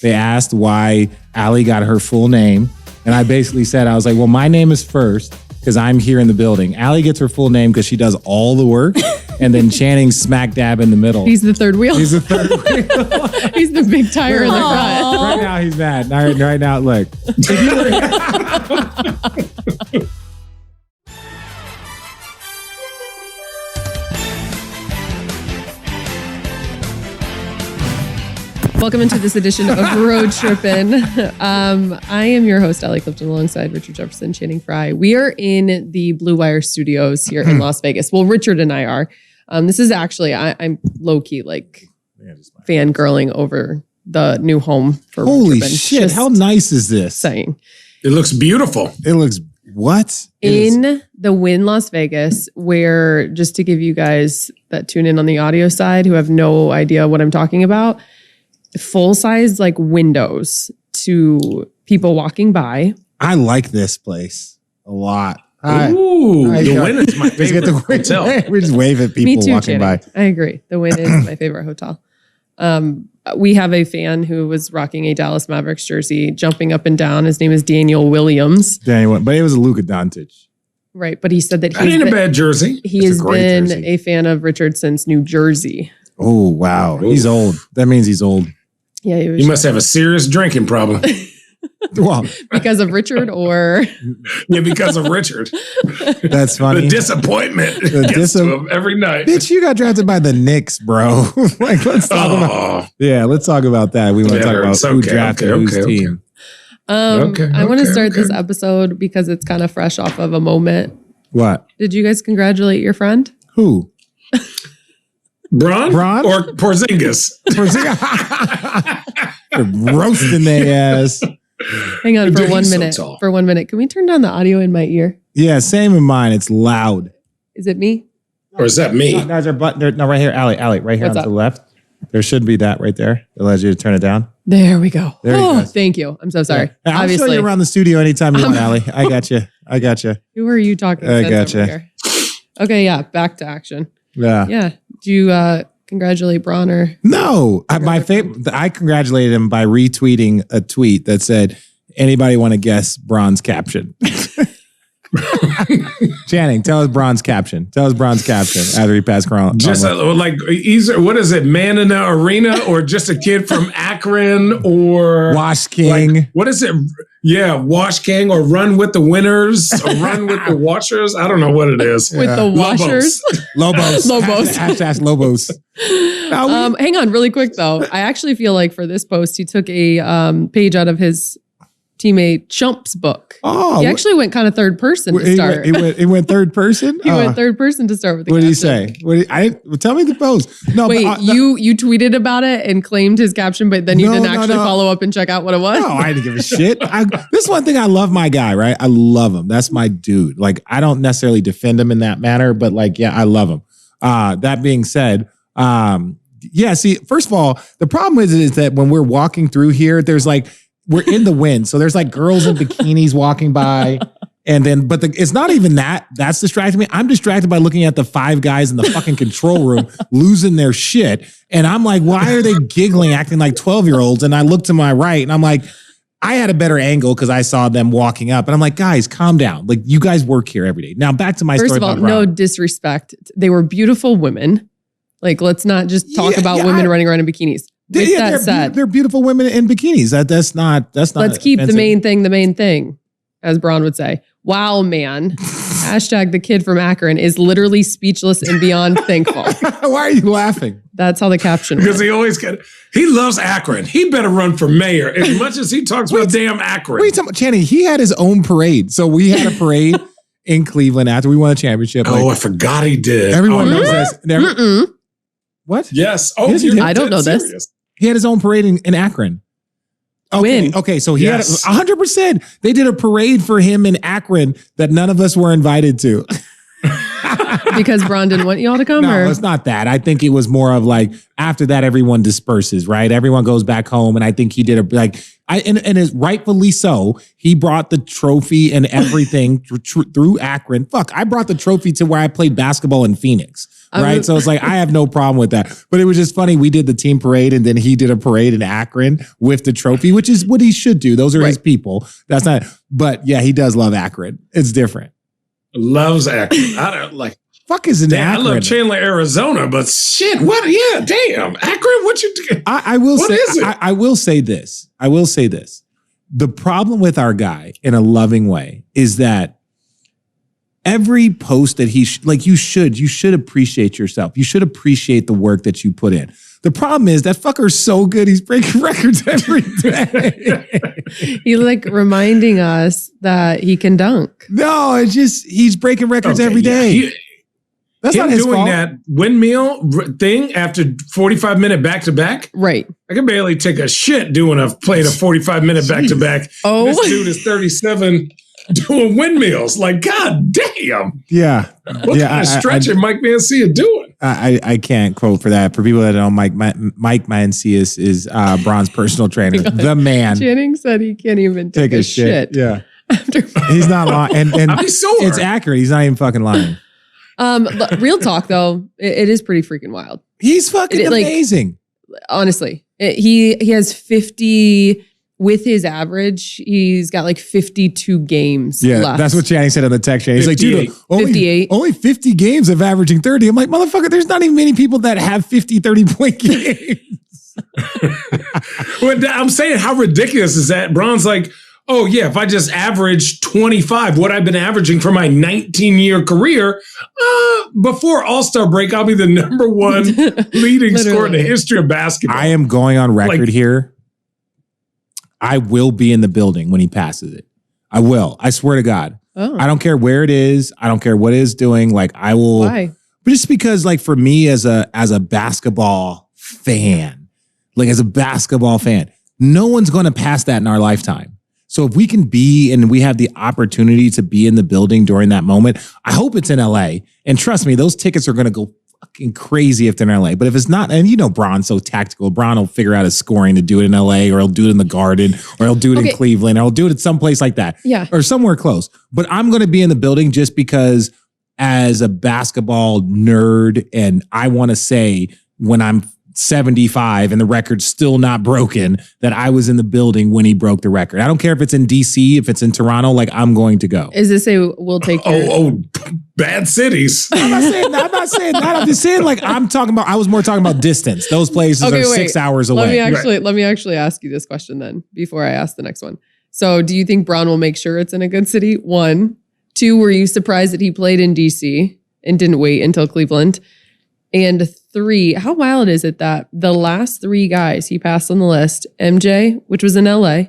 they asked why Allie got her full name. And I basically said, I was like, well, my name is first because I'm here in the building. Allie gets her full name because she does all the work. And then Channing's smack dab in the middle. He's the third wheel. He's the third wheel. He's the big tire in the front. Right now, he's mad. Right now, look. Welcome into this edition of Road Trippin. I am your host, Allie Clifton, alongside Richard Jefferson, Channing Frye. We are in the Blue Wire Studios here in Las Vegas. Well, Richard and I are. This is actually, I'm low-key fangirling over the new home for Holy shit, just how nice is this? Saying. It looks beautiful. It looks what? In the Wynn Las Vegas, where, just to give you guys that tune in on the audio side who have no idea what I'm talking about, full-size like windows to people walking by. I like this place a lot. Ooh, the Wynn is my favorite hotel. We just wave at people walking by. I agree. The Wynn is my favorite hotel. We have a fan who was rocking a Dallas Mavericks jersey, jumping up and down. His name is Daniel Williams. But it was a Luka Doncic. Right, but he said that ain't a bad jersey. He has been a fan of Richard since New Jersey. Oh, wow. He's old. That means he's old. Yeah, he must have a serious drinking problem. Well, because of Richard or? Yeah, because of Richard. That's funny. The disappointment gets to him every night. Bitch, you got drafted by the Knicks, bro. Let's talk about. Yeah, let's talk about that. We want to talk about who drafted whose team. I want to start this episode because it's kind of fresh off of a moment. What? Did you guys congratulate your friend? Who? Bron or Porzingis? Roasting their ass. Hang on for 1 minute. For 1 minute. Can we turn down the audio in my ear? Yeah, same in mine. It's loud. Is it me? Or is that me? No, there's button. No, right here. Allie, right here. What's on the left. There should be that right there. It allows you to turn it down. There we go. There you go. Thank you. I'm so sorry. Yeah. I'll show you around the studio anytime you want, Allie. I got you. Who are you talking to? I got you. Okay, yeah. Back to action. Yeah. Yeah. Do you congratulate Bron or? No. I congratulated him by retweeting a tweet that said, anybody want to guess Bron's caption? Channing, tell us Bron's caption. After he passed Kareem. Just either, what is it, man in the arena or just a kid from Akron or Wash King? What is it? Yeah, Wash King or run with the winners or run with the washers. I don't know what it is. With the washers? Lobos. Hashtag Lobos. Hang on really quick though. I actually feel like for this post, he took a page out of his teammate Chump's book. Oh, he actually went kind of third person to start. He went third person? He went third person to start with the What did he say? Tell me the post. No, wait, you tweeted about it and claimed his caption, but then you didn't actually follow up and check out what it was? No, I didn't give a shit. This is one thing I love my guy, right? I love him. That's my dude. Like, I don't necessarily defend him in that manner, but I love him. That being said, see, first of all, the problem is that when we're walking through here, there's we're in the wind. So there's girls in bikinis walking by. And then, it's not even that. That's distracting me. I'm distracted by looking at the 5 guys in the fucking control room losing their shit. And I'm like, why are they giggling, acting like 12-year-olds? And I look to my right and I'm like, I had a better angle because I saw them walking up. And I'm like, guys, calm down. You guys work here every day. Now back to my story. First of all, no disrespect. They were beautiful women. Let's not just talk about women running around in bikinis. They're beautiful women in bikinis. That's not. Let's keep the main thing, as Bron would say. Wow, man. Hashtag the kid from Akron is literally speechless and beyond thankful. Why are you laughing? That's how the caption because he loves Akron. He better run for mayor as much as he talks about damn Akron. What are you talking about, Channing? He had his own parade. So we had a parade in Cleveland after we won a championship. I forgot he did. Everyone knows this. What? Yes. Oh, I don't know serious. This. He had his own parade in Akron. Okay, so he had 100%. They did a parade for him in Akron that none of us were invited to. Because Bron didn't want you all to come? No, or? it's not that. I think it was more of like, after that, everyone disperses, right? Everyone goes back home. And I think he did and it's rightfully so. He brought the trophy and everything through Akron. Fuck, I brought the trophy to where I played basketball in Phoenix. Right. So it's like, I have no problem with that. But it was just funny. We did the team parade and then he did a parade in Akron with the trophy, which is what he should do. Those are his people. That's not, but yeah, he does love Akron. It's different. Loves Akron. I don't like. Fuck is in Akron. I love Chandler, Arizona, but shit, what? Yeah, damn. Akron, what you do? I will what say, is it? I will say this. I will say this. The problem with our guy in a loving way is that every post that you should appreciate yourself. You should appreciate the work that you put in. The problem is that fucker's so good. He's breaking records every day. He's like reminding us that he can dunk. No, it's just, he's breaking records every day. That's not his doing fault. that windmill thing after 45-minute back-to-back. Right. I can barely take a shit playing a 45-minute back-to-back. Oh. This dude is 37 doing windmills. Like, God damn. Yeah. What kind of stretching Mike Mancilla doing? I can't quote for that. For people that don't know, Mike Mancilla is Bron's personal trainer. The man. Channing said he can't even take a shit. Yeah. He's not lying. And I'll be sore. It's accurate. He's not even fucking lying. Real talk though, it is pretty freaking wild. He's fucking amazing. Honestly, he has 50 with his average. He's got like 52 games left. That's what Channing said on the text chain. He's 58. like, dude, 58. Only 50 games of averaging 30. I'm like, motherfucker, there's not even many people that have 50, 30-point games. I'm saying, how ridiculous is that? Bron's like, oh yeah, if I just average 25, what I've been averaging for my 19-year career, before All-Star break, I'll be the number one leading scorer in the history of basketball. I am going on record here. I will be in the building when he passes it. I will. I swear to God. Oh. I don't care where it is. I don't care what it is doing. Like, I will. Why? But just because, like, for me as a basketball fan, no one's going to pass that in our lifetime. So if we can be and we have the opportunity to be in the building during that moment, I hope it's in LA. And trust me, those tickets are going to go fucking crazy if they're in LA. But if it's not, and you know, Bron's so tactical. Bron will figure out his scoring to do it in LA, or he'll do it in the Garden, or he'll do it in Cleveland, or he'll do it at someplace like that. Yeah. Or somewhere close. But I'm going to be in the building just because as a basketball nerd, and I want to say when I'm 75 and the record's still not broken, that I was in the building when he broke the record. I don't care if it's in DC, if it's in Toronto, like, I'm going to go. Is this we'll take your... bad cities. I'm not saying that. I'm just saying, like, I was more talking about distance. Those places are 6 hours away. Let me actually ask you this question then before I ask the next one. So do you think Bron will make sure it's in a good city? 1. 2, were you surprised that he played in DC and didn't wait until Cleveland? And 3, how wild is it that the last 3 guys he passed on the list, MJ, which was in LA,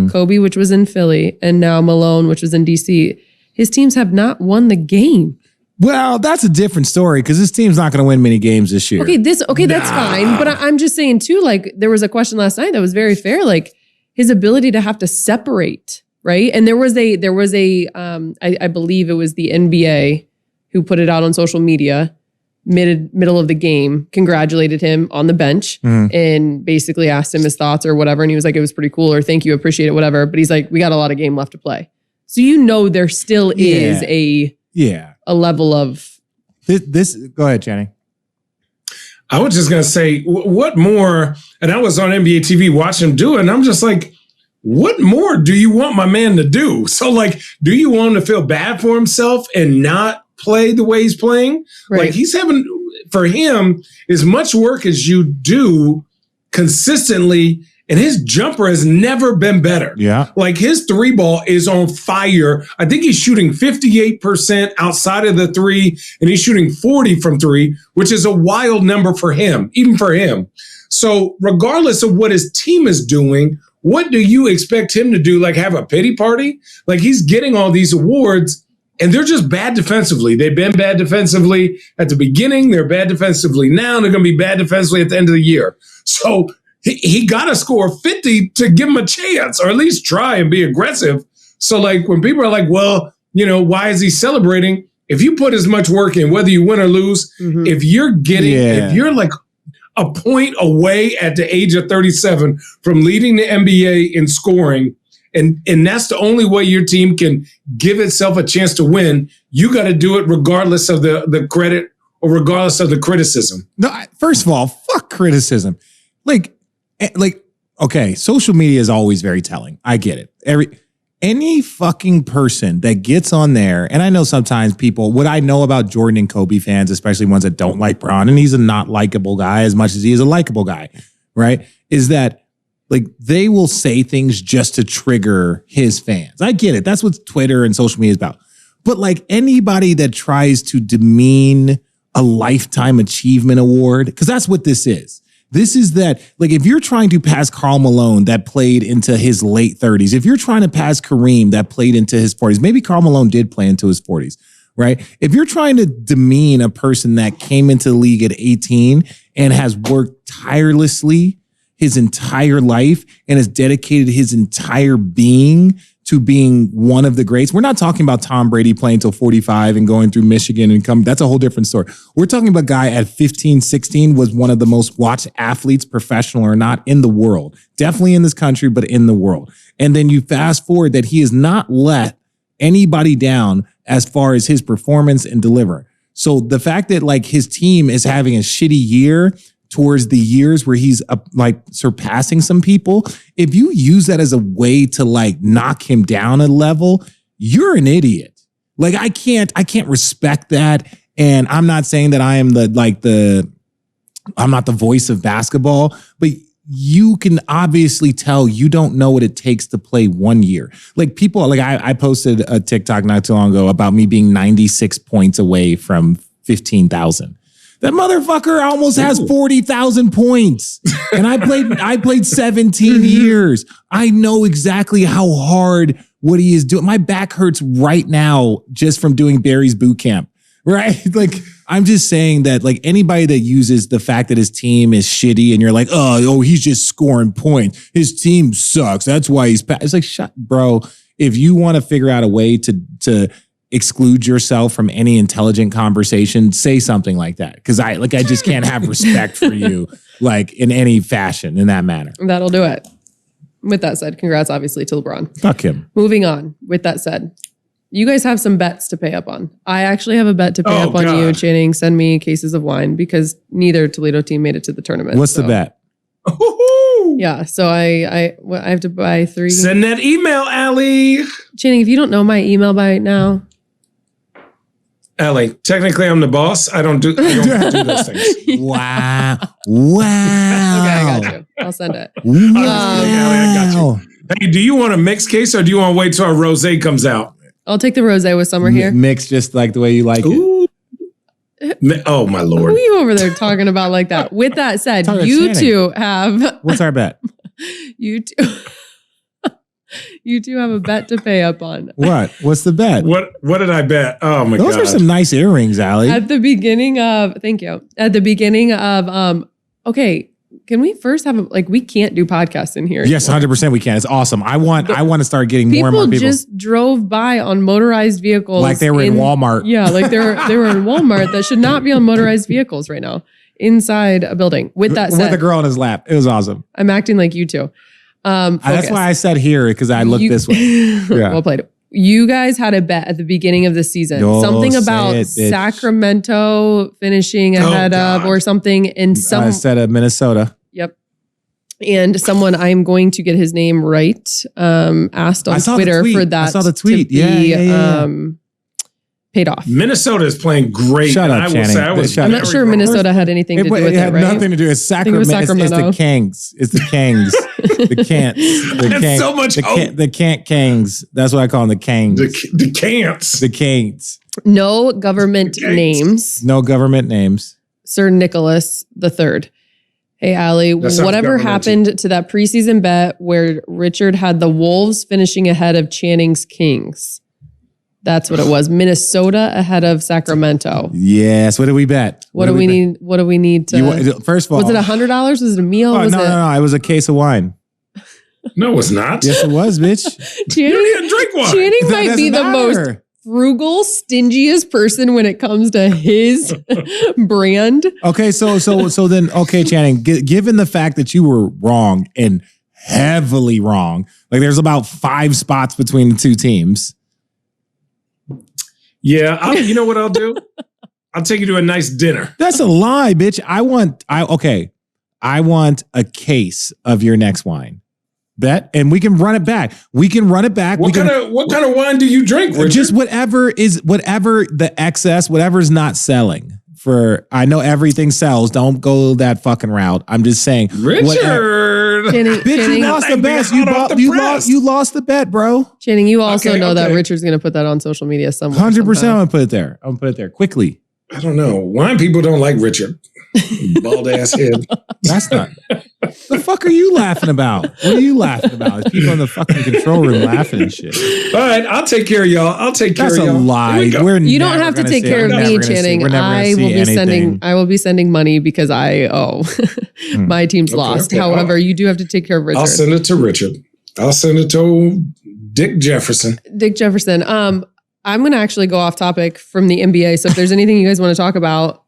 Kobe, which was in Philly, and now Malone, which was in DC, his teams have not won the game. Well, that's a different story because this team's not going to win many games this year. That's fine. But I'm just saying too, like, there was a question last night that was very fair, like his ability to have to separate, right? And there was a I believe it was the NBA who put it out on social media, middle of the game, congratulated him on the bench and basically asked him his thoughts or whatever. And he was like, it was pretty cool, or thank you, appreciate it, whatever. But he's like, we got a lot of game left to play. So you know there still is a level of this. Go ahead, Channing. I was just going to say, what more? And I was on NBA TV watching him do it. And I'm just like, what more do you want my man to do? So, like, do you want him to feel bad for himself and not play the way he's playing? Right. Like, he's having, for him, as much work as you do consistently, and his jumper has never been better. Yeah. Like, his 3 ball is on fire. I think he's shooting 58% outside of the 3, and he's shooting 40 from 3, which is a wild number for him, even for him. So regardless of what his team is doing, what do you expect him to do? Like, have a pity party? Like, he's getting all these awards, and they're just bad defensively. They've been bad defensively at the beginning. They're bad defensively now. They're going to be bad defensively at the end of the year. So he got to score 50 to give him a chance, or at least try and be aggressive. So, like, when people are like, well, you know, why is he celebrating? if you put as much work in, whether you win or lose, if you're like a point away at the age of 37 from leading the NBA in scoring, and that's the only way your team can give itself a chance to win, you got to do it regardless of the credit or regardless of the criticism. No, first of all, fuck criticism. Okay, social media is always very telling. I get it. Any fucking person that gets on there, and I know sometimes people, what I know about Jordan and Kobe fans, especially ones that don't like Bron, and he's a not likable guy as much as he is a likable guy, right? Is that like they will say things just to trigger his fans. I get it. That's what Twitter and social media is about. But like anybody that tries to demean a lifetime achievement award, because that's what this is. This is that, like, if you're trying to pass Karl Malone that played into his late 30s, if you're trying to pass Kareem that played into his 40s, maybe Karl Malone did play into his 40s, right? If you're trying to demean a person that came into the league at 18 and has worked tirelessly his entire life and has dedicated his entire being to being one of the greats. We're not talking about Tom Brady playing till 45 and going through Michigan and come. That's a whole different story. We're talking about a guy at 15, 16 was one of the most watched athletes, professional or not, in the world. Definitely in this country, but in the world. And then you fast forward that he has not let anybody down as far as his performance and deliver. So the fact that like his team is having a shitty year towards the years where he's like surpassing some people, if you use that as a way to like knock him down a level, you're an idiot. Like I can't respect that. And I'm not saying that I am I'm not the voice of basketball, but you can obviously tell you don't know what it takes to play 1 year. Like people, like I posted a TikTok not too long ago about me being 96 points away from 15,000. That motherfucker almost has 40,000 points. And I played 17 years. I know exactly how hard what he is doing. My back hurts right now just from doing Barry's boot camp, right? Like, I'm just saying that like anybody that uses the fact that his team is shitty and you're like, oh, he's just scoring points. His team sucks. That's why it's like, shut, bro. If you want to figure out a way to exclude yourself from any intelligent conversation, say something like that. Cause I just can't have respect for you like in any fashion in that manner. That'll do it. With that said, congrats obviously to LeBron. Fuck him. Moving on. With that said, you guys have some bets to pay up on. I actually have a bet to pay up on you, Channing. Send me cases of wine because neither Toledo team made it to the tournament. What's the bet? Yeah, so I have to buy 3. Send that email, Allie. Channing, if you don't know my email by now. Allie, technically I'm the boss. I don't do those things. Wow. Okay, I got you. I'll send it. Allie, I got you. Hey, do you want a mixed case or do you want to wait till our rosé comes out? I'll take the rosé with summer here. Mixed just like the way you like it. Oh, my Lord. Who are you over there talking about like that? With that said, you two have... What's our bet? You two have a bet to pay up on. What? What's the bet? What did I bet? Oh, my God. Those are some nice earrings, Allie. At the beginning of... Thank you. At the beginning of... Okay, can we first have we can't do podcasts in here. Yes, 100% we can. It's awesome. I want to start getting more and more people. People just drove by on motorized vehicles. Like they were in Walmart. Yeah, like they were in Walmart that should not be on motorized vehicles right now inside a building. With that said. With a girl in his lap. It was awesome. I'm acting like you two. That's why I said here because I look this way. Yeah. Well played. You guys had a bet at the beginning of the season. Something about Sacramento finishing ahead of or something. And I said Minnesota. Yep. And someone, I'm going to get his name right, asked on Twitter for that. I saw the tweet. To be, paid off. Minnesota is playing great. Shut up, Channing. I'm not sure Minnesota had anything to do with it, right? It had nothing to do with Sacramento. It's the Kangs. It's the Kangs. The Cants. That's so much hope. The Kangs. That's what I call them, the Kangs. The Cants. The Kangs. No government names. No government names. Sir Nicholas III. Hey, Allie, whatever happened to that preseason bet where Richard had the Wolves finishing ahead of Channing's Kings? That's what it was. Minnesota ahead of Sacramento. Yes. What did we bet? What do we need? What do we need to? First of all, was it $100? Was it a meal? No. It was a case of wine. No, it's not. Yes, it was, bitch. You didn't even drink wine. Channing might be the most frugal, stingiest person when it comes to his brand. Okay, so then, okay, Channing, given the fact that you were wrong and heavily wrong, like there's about 5 spots between the two teams. Yeah, you know what I'll do? I'll take you to a nice dinner. That's a lie, bitch. I want a case of your next wine. Bet, and we can run it back. What kind of wine do you drink, Richard? Just whatever the excess, whatever's not selling. I know everything sells. Don't go that fucking route. I'm just saying, Richard. Bitch, you lost the bet. You lost the bet, bro. Channing, you also know that Richard's going to put that on social media somewhere. 100%. I'm gonna put it there quickly. I don't know. Wine people don't like Richard. Bald ass head. That's not. The fuck are you laughing about? What are you laughing about? It's people in the fucking control room laughing and shit. All right, I'll take care of y'all. That's a lie. You don't have to take care of me, Channing. I will be sending money because I owe. My team's lost. Okay. However, you do have to take care of Richard. I'll send it to Richard. I'll send it to old Dick Jefferson. I'm going to actually go off topic from the NBA. So if there's anything you guys want to talk about,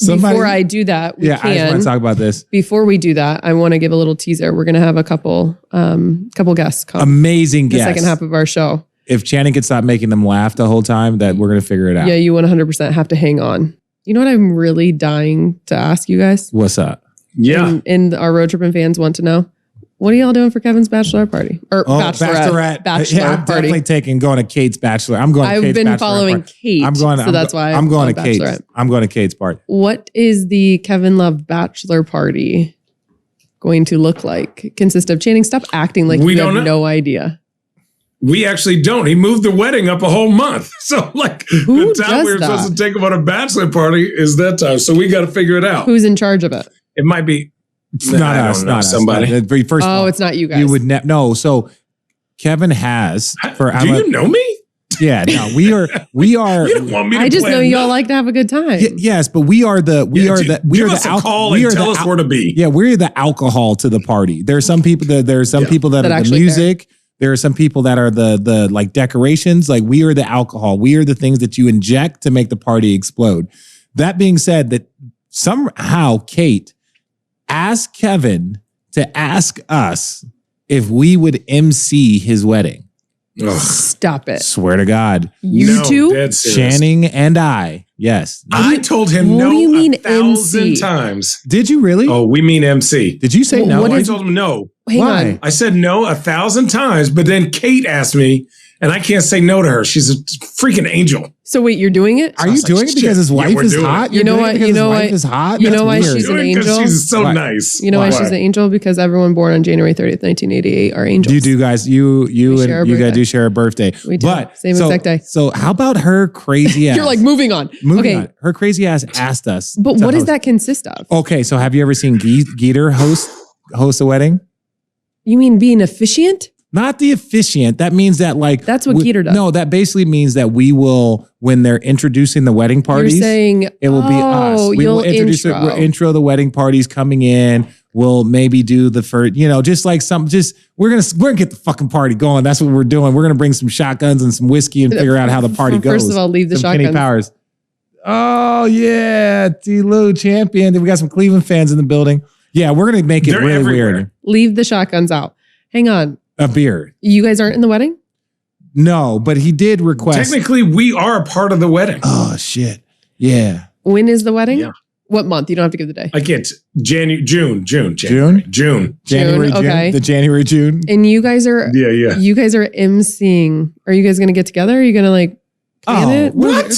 before I do that, we can. I just want to talk about this. Before we do that, I want to give a little teaser. We're going to have a couple guests come. Amazing guests. The second half of our show. If Channing could stop making them laugh the whole time, that we're going to figure it out. Yeah, you 100% have to hang on. You know what I'm really dying to ask you guys? What's up? Yeah. And our Road Trippin' fans want to know. What are y'all doing for Kevin's bachelor party? Or bachelorette yeah, I'm party. definitely going to Kate's bachelor. I've been following Kate. That's why I'm going to Kate's. I'm going to Kate's party. What is the Kevin Love bachelor party going to look like? Consist of Channing, stop acting like you have no idea. We actually don't. He moved the wedding up a whole month. So the time we were supposed to take him on a bachelor party is that time. So we got to figure it out. Who's in charge of it? It might be. It's not us. Not somebody. It's not you guys. You would no. So Kevin has for. Do you know me? Yeah. No. We are. You don't want me to I just know y'all like to have a good time. Yes, but we are the. Give us a call and tell us where to be. Yeah, we're the alcohol to the party. There are some people that people that are the music. There are some people that are the like decorations. Like we are the alcohol. We are the things that you inject to make the party explode. That being said, that somehow Kate asked Kevin to ask us if we would MC his wedding. Ugh. Stop it. Swear to God. You two? Channing and I. Yes. I told him what no do you mean 1,000 MC? times. Did you really? Oh, we mean MC. Did you say no? I told him no. Hang on. I said no 1,000 times, but then Kate asked me, and I can't say no to her. She's a freaking angel. So wait, you're doing it? Are you doing it because his wife is hot? You know why? You know why? Is hot? You know why she's an angel? She's so nice. You know why she's an angel? Because everyone born on January 30th, 1988 are angels. You do, guys. You guys do share a birthday. We do. Same exact day. So how about her crazy ass? You're like moving on. On. Her crazy ass asked us. But what does that consist of? Okay, so have you ever seen Geeter host a wedding? You mean being officiant? Not the officiant. That means that that's what Geeter does. No, that basically means that we will, when they're introducing the wedding parties, you're saying it will be us. We will introduce we'll intro the wedding parties coming in. We'll maybe do the first, just like we're gonna get the fucking party going. That's what we're doing. We're gonna bring some shotguns and some whiskey and figure out how the party goes. First of all, leave the shotguns. Kenny Powers. Oh yeah, T. Lou champion. We got some Cleveland fans in the building. Yeah, we're gonna make it really everywhere. Weird. Leave the shotguns out. Hang on. A beer. You guys aren't in the wedding? No, but he did request. Technically, we are a part of the wedding. Oh, shit. Yeah. When is the wedding? Yeah. What month? You don't have to give the day. I get June. January, okay. The January, June. And you guys are You guys are emceeing. Are you guys going to get together? Are you going to plan it? What?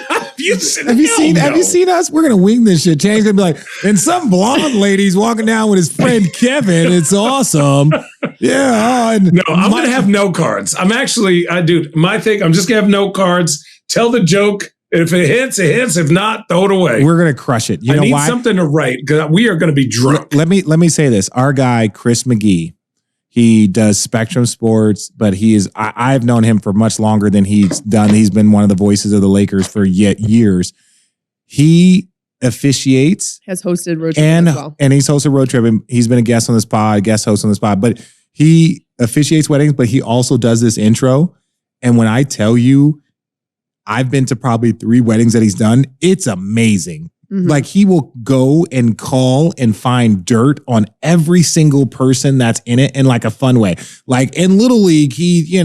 Have you seen us? We're gonna wing this shit. Chang's gonna be like, and some blonde lady's walking down with his friend Kevin. It's awesome. Yeah. No, I'm gonna have no cards. I'm actually, dude. My thing. I'm just gonna have no cards. Tell the joke. If it hits, it hits. If not, throw it away. We're gonna crush it. You know why? I need something to write because we are gonna be drunk. Let me say this. Our guy Chris McGee. He does Spectrum Sports, but I've known him for much longer than he's done. He's been one of the voices of the Lakers for years. He officiates. Has hosted Road Trippin' as well. And he's hosted Road Trippin'. He's been a guest host on this pod, but he officiates weddings, but he also does this intro. And when I tell you, I've been to probably 3 weddings that he's done. It's amazing. Like he will go and call and find dirt on every single person that's in it in like a fun way. Like in Little League, he,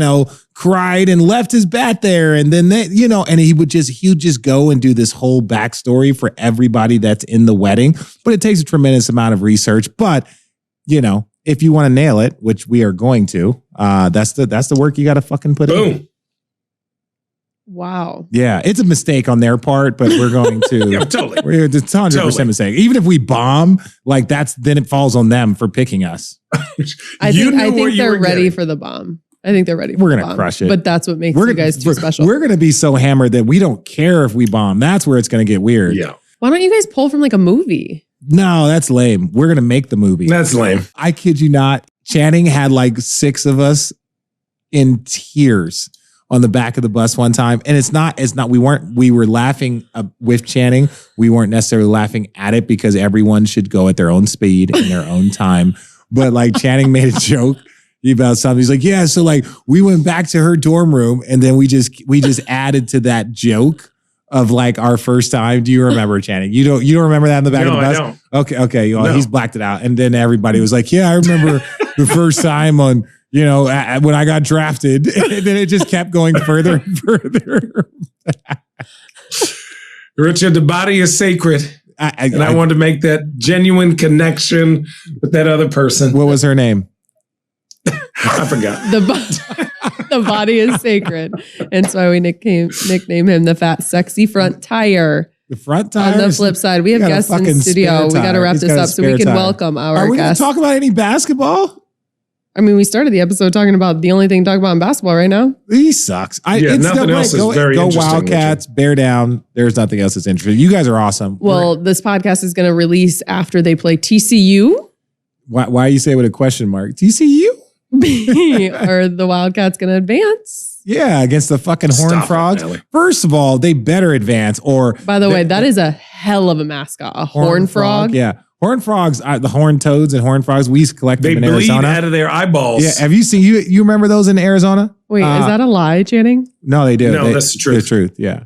cried and left his bat there. And then and he would just go and do this whole backstory for everybody that's in the wedding. But it takes a tremendous amount of research. But, if you want to nail it, which we are going to, that's the work you got to fucking put in. Wow. Yeah, it's a mistake on their part, but we're going to. Yeah, totally. It's 100% mistake. Even if we bomb, like then it falls on them for picking us. I think they're ready for the bomb. I think they're ready. We're gonna crush it, but that's what makes you guys too special. We're gonna be so hammered that we don't care if we bomb. That's where it's gonna get weird. Yeah. Why don't you guys pull from like a movie? No, that's lame. We're gonna make the movie. That's lame. I kid you not. Channing had like 6 of us in tears on the back of the bus one time. And it's not, we were laughing with Channing. We weren't necessarily laughing at it because everyone should go at their own speed in their own time. But like Channing made a joke about something. He's like, yeah, so like we went back to her dorm room and then we just added to that joke of like our first time. Do you remember, Channing? You don't remember that in the back of the bus? I don't. Okay. No. He's blacked it out. And then everybody was like, yeah, I remember the first time on, when I got drafted. And then it just kept going further and further. Richard, the body is sacred. I wanted to make that genuine connection with that other person. What was her name? I forgot. The body is sacred. And so we nickname him the fat, sexy front tire. The front tire. On the flip side, we have guests in the studio. We got to wrap this up so we can welcome our guests. Are we going to talk about any basketball? I mean, we started the episode talking about the only thing to talk about in basketball right now. He sucks. Nothing else is very interesting. Go Wildcats, bear down. There's nothing else that's interesting. You guys are awesome. Well, this podcast is going to release after they play TCU. Why you say it with a question mark? TCU? Are the Wildcats going to advance? Yeah, against the fucking Horned Frogs. First of all, they better advance. Or by the way, that is a hell of a mascot. A Horned Frog. Yeah. Horned Frogs, the Horned Toads and Horned Frogs, we used to collect them in Arizona. They bleed out of their eyeballs. Yeah, have you seen, you remember those in Arizona? Wait, is that a lie, Channing? No, they do. No, that's the truth. The truth, yeah.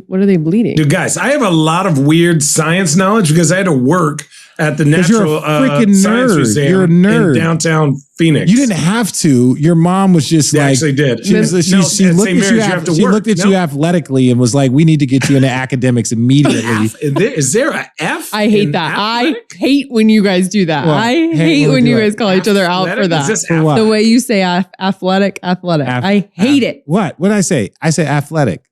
What are they bleeding? Dude, guys, I have a lot of weird science knowledge because I had to work at the Natural Science Museum you're a nerd. in downtown Phoenix. You didn't have to. Your mom was just they actually did. She looked at you athletically and was like, we need to get you into academics immediately. Is there an F? I hate that. Athletic? I hate when you guys do that. Well, I hate when you guys call each other out for that. The way you say athletic. I hate it. What did I say? I say athletic.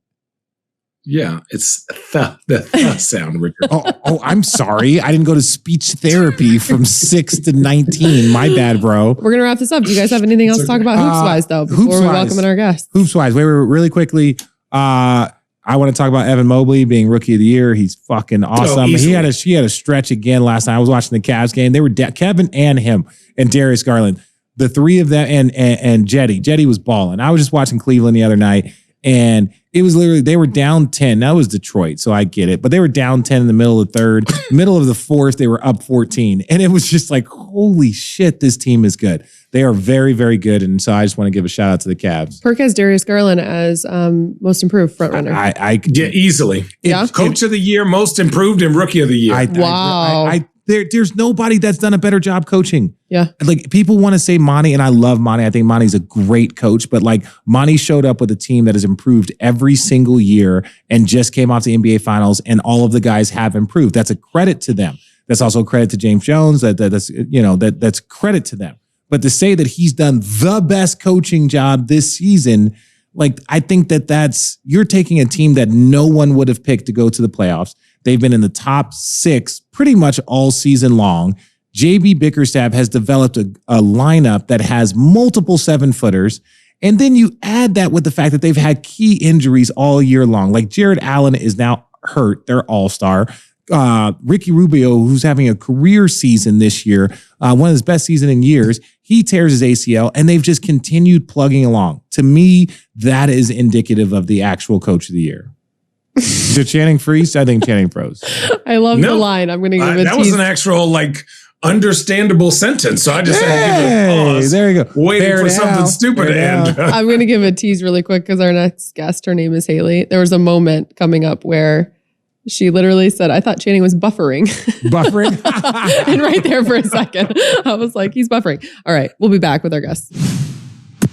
Yeah, it's the sound, Richard. Oh, I'm sorry. I didn't go to speech therapy from 6 to 19. My bad, bro. We're going to wrap this up. Do you guys have anything else to talk about hoops-wise, though, before we welcome in our guests? Hoops-wise. Wait, really quickly. I want to talk about Evan Mobley being Rookie of the Year. He's fucking awesome. He had a stretch again last night. I was watching the Cavs game. They were Kevin and him and Darius Garland. The three of them and Jetty. Jetty was balling. I was just watching Cleveland the other night, and it was literally, they were down 10. That was Detroit, so I get it. But they were down 10 in the middle of the third. Middle of the fourth, they were up 14. And it was just like, holy shit, this team is good. They are very, very good. And so I just want to give a shout out to the Cavs. Perk has Darius Garland as most improved front runner. Yeah, easily. Coach of the year, most improved, and Rookie of the year. Wow. There's nobody that's done a better job coaching. Yeah. Like people want to say Monty, and I love Monty. I think Monty's a great coach, but like Monty showed up with a team that has improved every single year and just came out to the NBA finals, and all of the guys have improved. That's a credit to them. That's also a credit to James Jones. That's credit to them. But to say that he's done the best coaching job this season, like I think you're taking a team that no one would have picked to go to the playoffs. They've been in the top 6 pretty much all season long. JB Bickerstaff has developed a lineup that has multiple 7-footers. And then you add that with the fact that they've had key injuries all year long. Like Jared Allen is now hurt, their all-star. Ricky Rubio, who's having a career season this year, one of his best season in years, he tears his ACL, and they've just continued plugging along. To me, that is indicative of the actual coach of the year. Did Channing freeze? I think Channing froze. I love the line. I'm going to give it. That was an actual understandable sentence. So I just had to give it a pause. There you go. Waiting for something stupid to end. I'm going to give a tease really quick because our next guest, her name is Haley. There was a moment coming up where she literally said, I thought Channing was buffering. Buffering? And right there for a second, I was like, he's buffering. All right, we'll be back with our guests.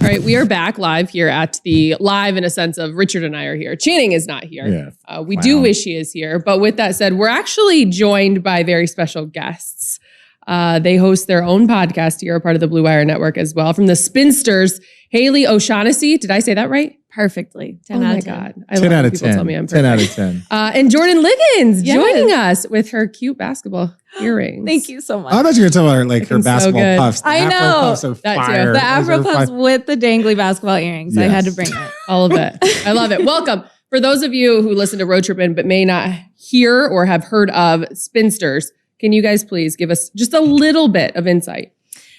All right, we are back live here at the live in a sense of Richard and I are here. Channing is not here. Yeah. We do wish he is here. But with that said, we're actually joined by very special guests. They host their own podcast here, a part of the Blue Wire Network as well. From the Spinsters, Haley O'Shaughnessy. Did I say that right? Perfectly. 10 out of 10. God. 10 out of people 10. Tell me I'm 10 out of perfect. 10. And Jordan Liggins joining us with her cute basketball earrings. Thank you so much. I thought you were talking about her so basketball good. puffs. The I Afro know. puffs are That too. fire. The Afro Those are puffs fire. with the dangly basketball earrings. I Yes. had to bring it. All of it. I love it. Welcome. For those of you who listen to Road Trippin' but may not hear or have heard of Spinsters, can you guys please give us just a little bit of insight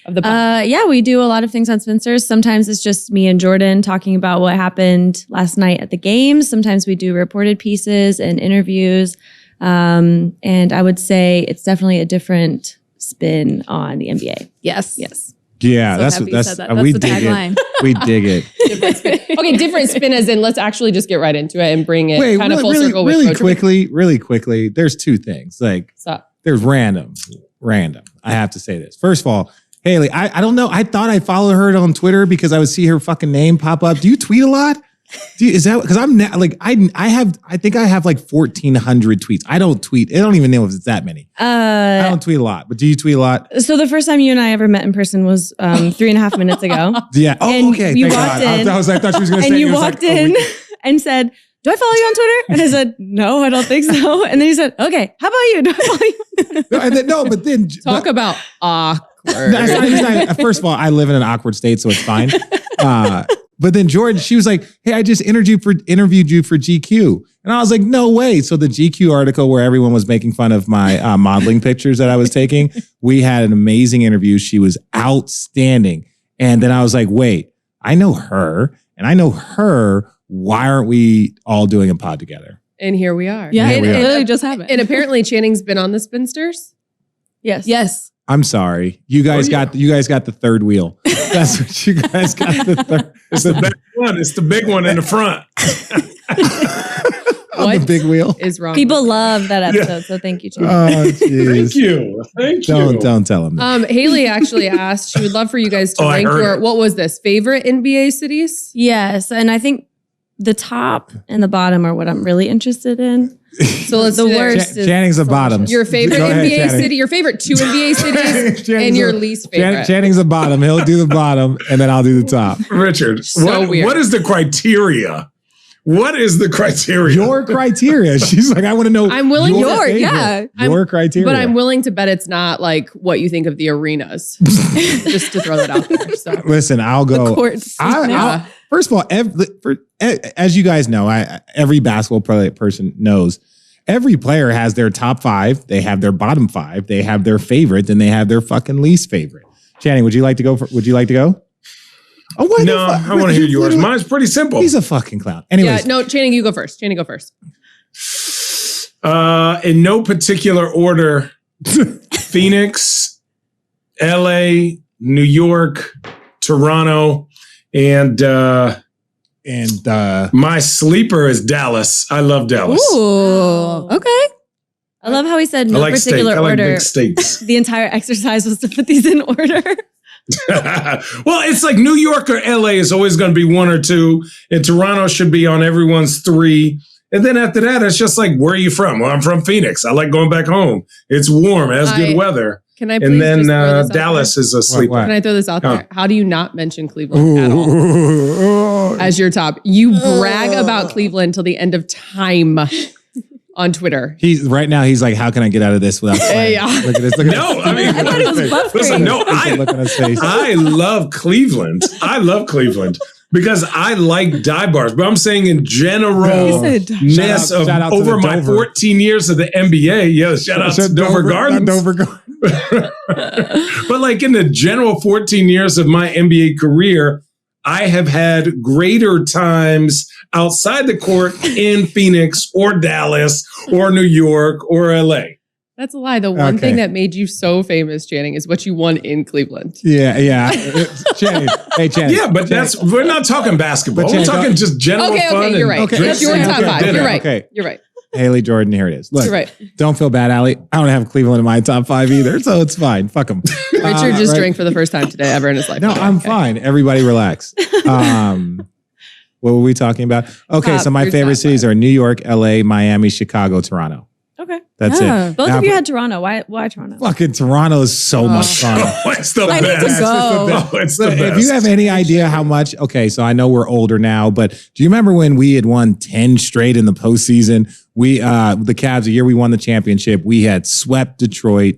of the podcast? Yeah, we do a lot of things on Spinsters. Sometimes it's just me and Jordan talking about what happened last night at the games. Sometimes we do reported pieces and interviews. And I would say it's definitely a different spin on the NBA. Yes. Yes. Yeah, So that's happy what you that's said that. That's we the dig tagline. it. We dig it. Different spin. Okay, different spin as in let's actually just get right into it and bring it Wait, kind of full really, circle with really Road Trippin'. really quickly. There's two things. Like So, there's random. I have to say this. First of all, Haley, I don't know. I thought I followed her on Twitter because I would see her fucking name pop up. Do you tweet a lot? Is that because I'm not like I think I have like 1,400 tweets. I don't tweet. I don't even know if it's that many. I don't tweet a lot. But do you tweet a lot? So the first time you and I ever met in person was 3.5 minutes ago. Yeah. Oh, And okay. you Thank walked God. in, I thought she was going to say. And you it was walked like, in and said, do I follow you on Twitter? And I said, no, I don't think so. And then he said, okay, how about you? Do I follow you? but then talk about awkward. First of all, I live in an awkward state, so it's fine. But then Jordan, she was like, hey, I just interviewed you for GQ. And I was like, no way. So the GQ article where everyone was making fun of my modeling pictures that I was taking, we had an amazing interview. She was outstanding. And then I was like, wait, I know her and I know her. Why aren't we all doing a pod together? And here we are. Yeah, and, it and- literally just happened. and apparently Channing's been on the Spinsters. Yes. Yes. I'm sorry. You guys got the third wheel. That's what you guys got the third. It's the big one. It's the big one in the front. On the What big wheel. is wrong? People love that episode, so thank you, Chad. Oh, jeez. Thank you. Thank you. Don't tell him that. Haley actually asked, she would love for you guys to Oh, I rank heard your, it. what was this, favorite NBA cities? Yes, and I think the top and the bottom are what I'm really interested in. So let's The do that. worst. is Channing's the bottom. Your favorite Go ahead, NBA Channing. city, your favorite two NBA cities, Channing's and your the- least favorite. Channing's the bottom. He'll do the bottom, and then I'll do the top. Richard, So weird. what is the criteria? What is the criteria? Your criteria. She's like, I want to know. I'm willing your to- favorite. yeah. Your criteria. But I'm willing to bet it's not like what you think of the arenas. Just to throw that out there. So. Listen, I'll go. The courts. Yeah. First of all, as you guys know, every basketball person knows, every player has their top five. They have their bottom five. They have their favorite, and they have their fucking least favorite. Channing, would you like to go? Would you like to go? Oh, why No, the fuck? I want to hear He's yours. literally- Mine's pretty simple. He's a fucking clown. Yeah, Anyways, no, Channing, you go first. Channing, go first. In no particular order, Phoenix, LA, New York, Toronto, and my sleeper is Dallas. I love Dallas. Ooh, okay. I love how he said I no like steak. particular I like order. big steaks. The entire exercise was to put these in order. Well, it's like New York or LA is always going to be one or two, and Toronto should be on everyone's three. And then after that, it's just like, where are you from? Well, I'm from Phoenix. I like going back home. It's warm. It has good weather. Can I please And then just throw this out Dallas is a sleeper. What? Can I throw this out Oh. there? How do you not mention Cleveland at all as your top? You brag about Cleveland till the end of time on Twitter. He's like, how can I get out of this without crying? Yeah. Look at this. Look at No, this. I mean, I thought it was buffering. listen, no, Look at his face. I love Cleveland. I love Cleveland because I like dive bars. But I'm saying in general, ness of shout out to over the my Dover. 14 years of the NBA. Yeah, shout out to Dover Gardens. But like in the general 14 years of my NBA career, I have had greater times outside the court in Phoenix or Dallas or New York or LA. That's a lie. The one thing that made you so famous, Channing, is what you won in Cleveland. Yeah. Channing. Hey, Channing. Yeah, but we're not talking basketball. We're talking just general fun. Okay, you're right. Okay. That's your top five. You're right. Okay. You're right. Haley Jordan, here it is. Look, You're right. Don't feel bad, Allie. I don't have Cleveland in my top 5 either, so it's fine. Fuck them. Richard just drank for the first time today ever in his life. No, I'm fine. Everybody relax. What were we talking about? Okay, so my favorite cities are New York, LA, Miami, Chicago, Toronto. Okay. That's it. Both of you had Toronto. Why Toronto? Fucking Toronto is so much fun. It's the I best. need to go. It's the best. If you have any idea how much, okay, so I know we're older now, but do you remember when we had won 10 straight in the postseason? We, the Cavs, the year we won the championship, we had swept Detroit.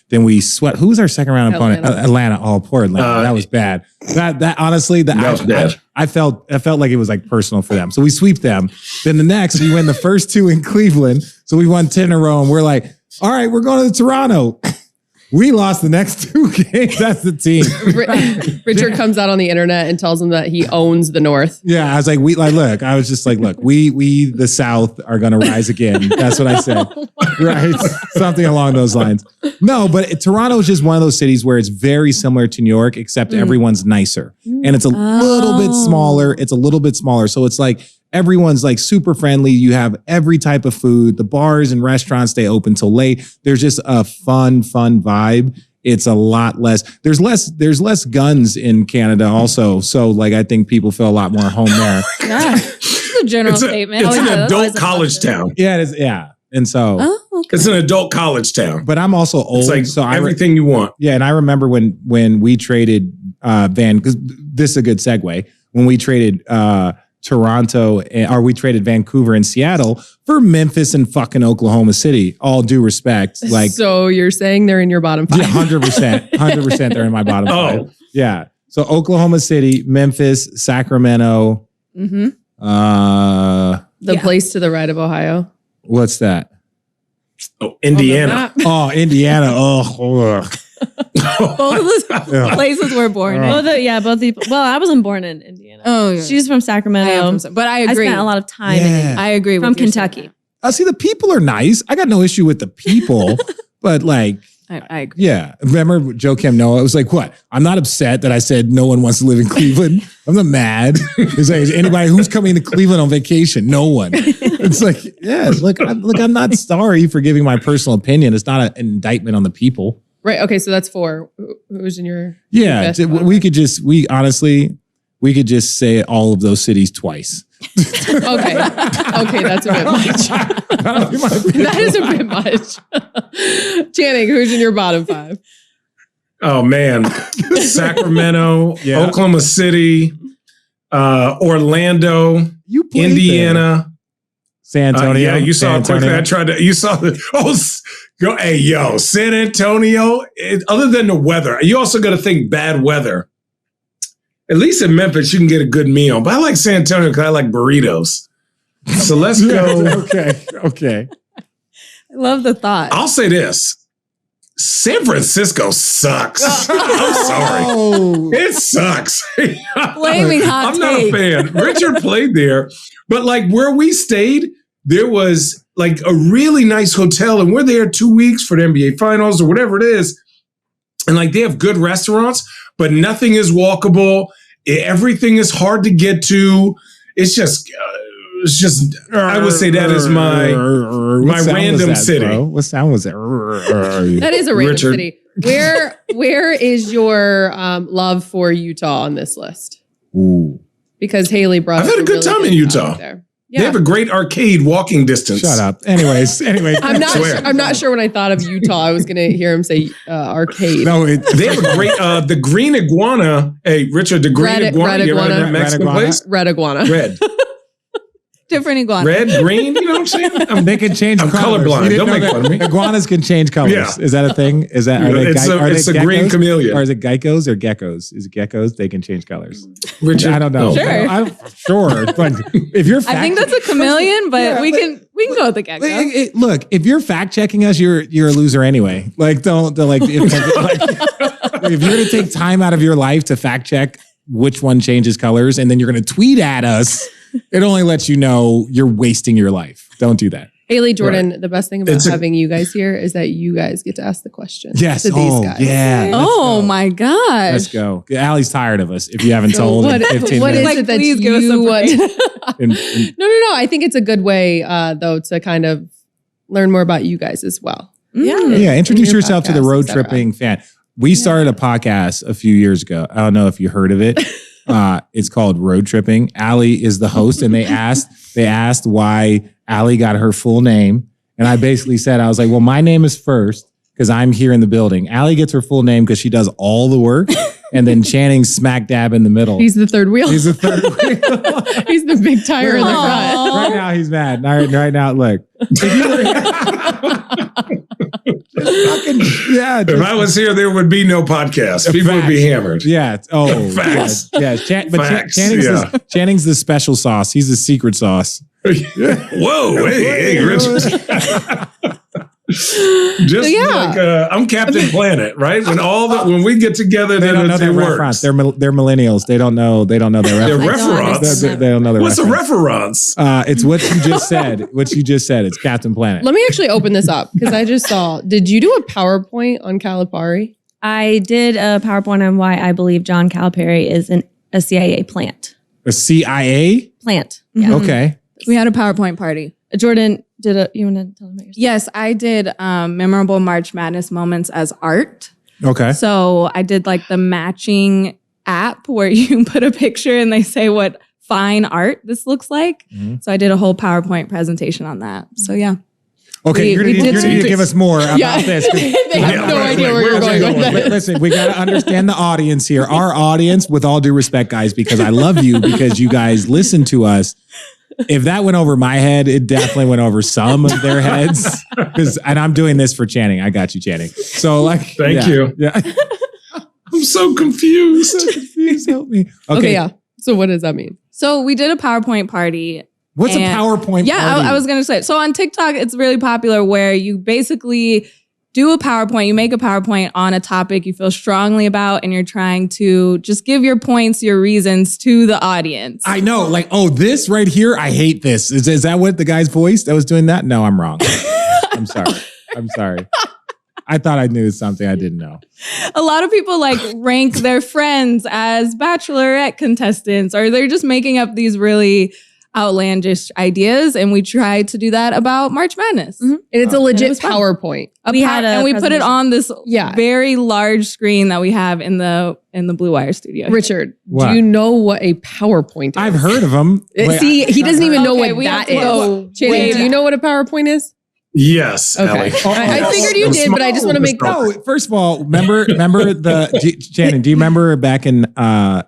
Then we swept. Who was our second round opponent? Atlanta. Oh, poor Atlanta. That was bad. That honestly, I felt like it was like personal for them. So we sweep them. Then the next, we win the first 2 in Cleveland. So we won 10 in a row, and we're like, all right, we're going to Toronto. We lost the next 2 games. That's the team. Richard comes out on the internet and tells them that he owns the North. Yeah, I was like, I was just like, look, we the South are going to rise again. That's what I said. Right. Something along those lines. No, but Toronto is just one of those cities where it's very similar to New York, except everyone's nicer. And it's a little bit smaller. So it's like, everyone's like super friendly. You have every type of food. The bars and restaurants stay open till late. There's just a fun vibe. It's a lot less. There's less guns in Canada also. So like I think people feel a lot more home there. It's a general statement. It's an adult college town. Yeah, it is. Yeah. And so it's an adult college town. But I'm also old. It's like so everything you want. Yeah, and I remember when we traded because this is a good segue. When we traded Toronto, or we traded Vancouver and Seattle for Memphis and fucking Oklahoma City. All due respect. Like, so you're saying they're in your bottom 5? Yeah, 100%. They're in my bottom 5. Yeah. So Oklahoma City, Memphis, Sacramento. The place to the right of Ohio. What's that? Oh, Indiana. Oh, Indiana. Oh. Both of the places we're born in. Well, I wasn't born in Indiana. Oh, yeah. She's from Sacramento. But I agree. I spent a lot of time in Indiana. I agree from Kentucky. See, the people are nice. I got no issue with the people, but like, I agree. Yeah. Remember Joe Kim Noah? It was like, what? I'm not upset that I said no one wants to live in Cleveland. I'm not mad. It's like, is anybody who's coming to Cleveland on vacation? No one. It's like, yeah, look, I'm not sorry for giving my personal opinion. It's not an indictment on the people. Right. Okay. So that's 4. Who's in your? Yeah. We could just say all of those cities twice. Okay. That's a bit much. That is a bit much. Channing, who's in your bottom 5? Oh man, Sacramento, Oklahoma City, Orlando, Indiana. There. San Antonio. You saw it quickly. You saw the, San Antonio, other than the weather, you also got to think bad weather. At least in Memphis, you can get a good meal. But I like San Antonio because I like burritos. So let's go. Okay. I love the thought. I'll say this. San Francisco sucks. I'm sorry. It sucks. Flaming hot I'm not a fan. Richard played there. But like where we stayed, there was like a really nice hotel. And we're there 2 weeks for the NBA Finals or whatever it is. And like they have good restaurants, but nothing is walkable. Everything is hard to get to. It's just I would say that is my random city. Bro? What sound was that? That is a random city. Where is your love for Utah on this list? Ooh. Because Haley brought. I've had a good time in Utah. There. Yeah. They have a great arcade walking distance. Shut up. Anyway. I'm not sure when I thought of Utah, I was going to hear him say arcade. No, they have a great, the green iguana. Hey, Richard, the green iguana. You ever had that Mexican place? Red iguana. Red. Different iguana. Red, green, you know what I'm saying? They can change colors. I'm colorblind. Don't make fun of me. Iguanas can change colors. Yeah. Is that a thing? Is that it's a green chameleon. Or is it geckos or geckos? Is it geckos? They can change colors. Richard, I don't know. Sure. Sure. But if you're I think that's a chameleon, but we can go with the gecko. Look, if you're fact checking us, you're a loser anyway. Like don't like if you're going to take time out of your life to fact check which one changes colors and then you're going to tweet at us, it only lets you know you're wasting your life. Don't do that. Haley, Jordan, the best thing about having you guys here is that you guys get to ask the questions Yes. to these guys. Yeah. Oh my gosh. Let's go. Allie's tired of us. If you haven't told in 15 what minutes. is it that please give us you a want? break. No. I think it's a good way, though, to kind of learn more about you guys as well. Yeah. Introduce your yourself to the podcast, road et cetera. tripping fan. We started a podcast a few years ago. I don't know if you heard of it. It's called Road Tripping. Allie is the host, and they asked why Allie got her full name. And I basically said, I was like, well, my name is first because I'm here in the building. Allie gets her full name because she does all the work. And then Channing's smack dab in the middle. He's the third wheel. He's the third wheel. He's the big tire in the front. Right now he's mad. Right now, look. If I was here, there would be no podcast. People would be hammered. Yeah. Oh, Facts. yes. Facts. Channing's the special sauce. He's the secret sauce. Whoa, hey, Richard. Just like I'm Captain Planet, right? When we get together, They don't know their works. reference. They're millennials. They don't know their Their reference. reference. They don't know their What's a reference. reference? It's what you just said. It's Captain Planet. Let me actually open this up because I just saw. Did you do a PowerPoint on Calipari? I did a PowerPoint on why I believe John Calipari is a CIA plant. A CIA? Plant. Yeah. Okay. We had a PowerPoint party. Jordan, you want to tell them about yourself? Yes, I did memorable March Madness moments as art. Okay. So I did like the matching app where you put a picture and they say what fine art this looks like. Mm-hmm. So I did a whole PowerPoint presentation on that. So yeah. Okay, you're we going did to give us more about this. They have no idea where you're going with that. Listen, we got to understand the audience here. Our audience, with all due respect, guys, because I love you, because you guys listen to us. If that went over my head, it definitely went over some of their heads. And I'm doing this for Channing. I got you, Channing. So, like, Thank you. Yeah. I'm so confused. Help me. Okay, yeah. So what does that mean? So we did a PowerPoint party. What's a PowerPoint Yeah, party? I was going to say. So on TikTok, it's really popular where you basically do a PowerPoint. You make a PowerPoint on a topic you feel strongly about, and you're trying to just give your points, your reasons to the audience. I know. Like, oh, this right here, I hate this. Is that what the guy's voice that was doing that? No, I'm wrong. I'm sorry. I thought I knew something I didn't know. A lot of people like rank their friends as Bachelorette contestants, or they're just making up these really outlandish ideas, and we tried to do that about March Madness. And it's a legit was fun. PowerPoint. And we put it on this Yeah. very large screen that we have in the Blue Wire studio. Richard, What? do you know what a PowerPoint is? I've heard of them. See, he doesn't even know Okay, what we have that to go is. Channing, way do you know what a PowerPoint is? Yes. Okay. Allie. I figured you did, but I just want to make No, first of all, remember Shannon, do you remember back in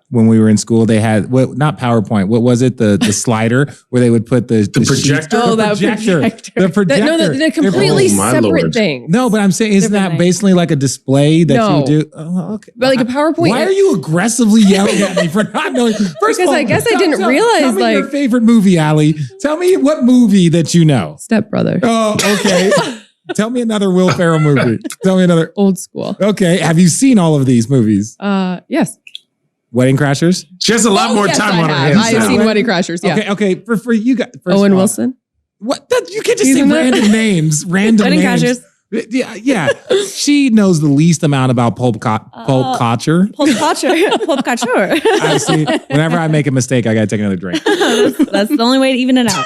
when we were in school, they had not PowerPoint, what was it? The slider where they would put the projector? sheets- Oh, the that projector. projector. The projector. they're completely Oh, my separate Lord. things. No, but I'm saying, isn't Different that thing. basically like a display that No. you do? Oh, okay. But like a PowerPoint. Why are you aggressively yelling at me for not knowing? First Because of all, I guess I didn't realize, Tell me your like- favorite movie, Allie. Tell me what movie that you know. Step Brother. Oh, okay. Tell me another Will Ferrell movie. Tell me another. Old school. Okay. Have you seen all of these movies? Yes. Wedding Crashers? She has a lot more Yes, time I on her have. hands. I've now. seen Wedding Crashers. Yeah. Okay. For you guys. first Owen of all, Wilson. What? You can't just He's say in that? random names. Random Wedding names. Crashers. Yeah. She knows the least amount about pulp culture. Pulp culture. Pulp culture. I see. Whenever I make a mistake, I got to take another drink. That's the only way to even it out.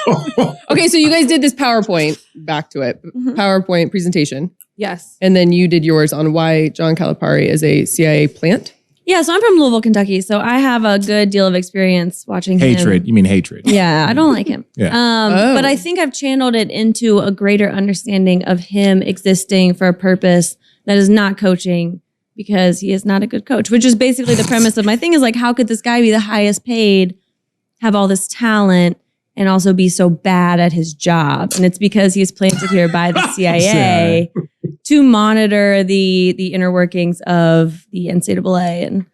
Okay, so you guys did this PowerPoint. Back to it. PowerPoint presentation. Yes. And then you did yours on why John Calipari is a CIA plant. Yeah, so I'm from Louisville, Kentucky, so I have a good deal of experience watching him. Hatred. You mean hatred. Yeah, I don't like him. Yeah. Oh. But I think I've channeled it into a greater understanding of him existing for a purpose that is not coaching, because he is not a good coach, which is basically the premise of my thing is like, how could this guy be the highest paid, have all this talent, and also be so bad at his job? And it's because he's planted here by the CIA to monitor the inner workings of the NCAA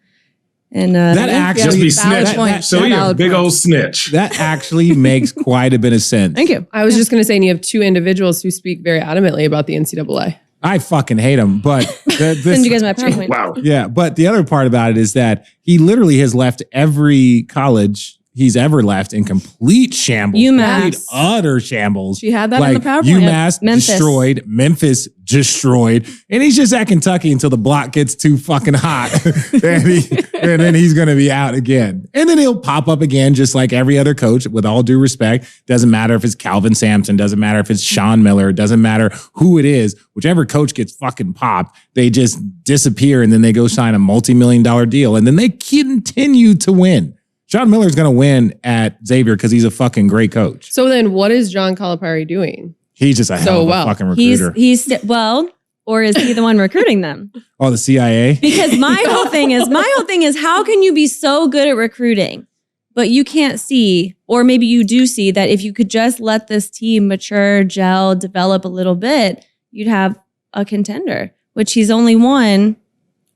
and That actually- Just be Valid snitch. point. So you're a Valid big point. old snitch. That actually makes quite a bit of sense. Thank you. I was just going to say, and you have two individuals who speak very adamantly about the NCAA. I fucking hate him, but send you guys my PowerPoint. Wow. yeah. But the other part about it is that he literally has left every college. he's ever left in complete shambles. UMass. Complete utter shambles. She had that in the PowerPoint. UMass Memphis. destroyed. Memphis destroyed. And he's just at Kentucky until the block gets too fucking hot. and then he's going to be out again. And then he'll pop up again just like every other coach, with all due respect. Doesn't matter if it's Calvin Sampson. Doesn't matter if it's Sean Miller. Doesn't matter who it is. Whichever coach gets fucking popped, they just disappear and then they go sign a multi-million-dollar deal. And then they continue to win. Sean Miller's going to win at Xavier because he's a fucking great coach. So then what is John Calipari doing? He's just a hell of a fucking recruiter. Or is he the one recruiting them? Oh, the CIA? Because my whole thing is how can you be so good at recruiting, but you can't see, or maybe you do see, that if you could just let this team mature, gel, develop a little bit, you'd have a contender, which he's only won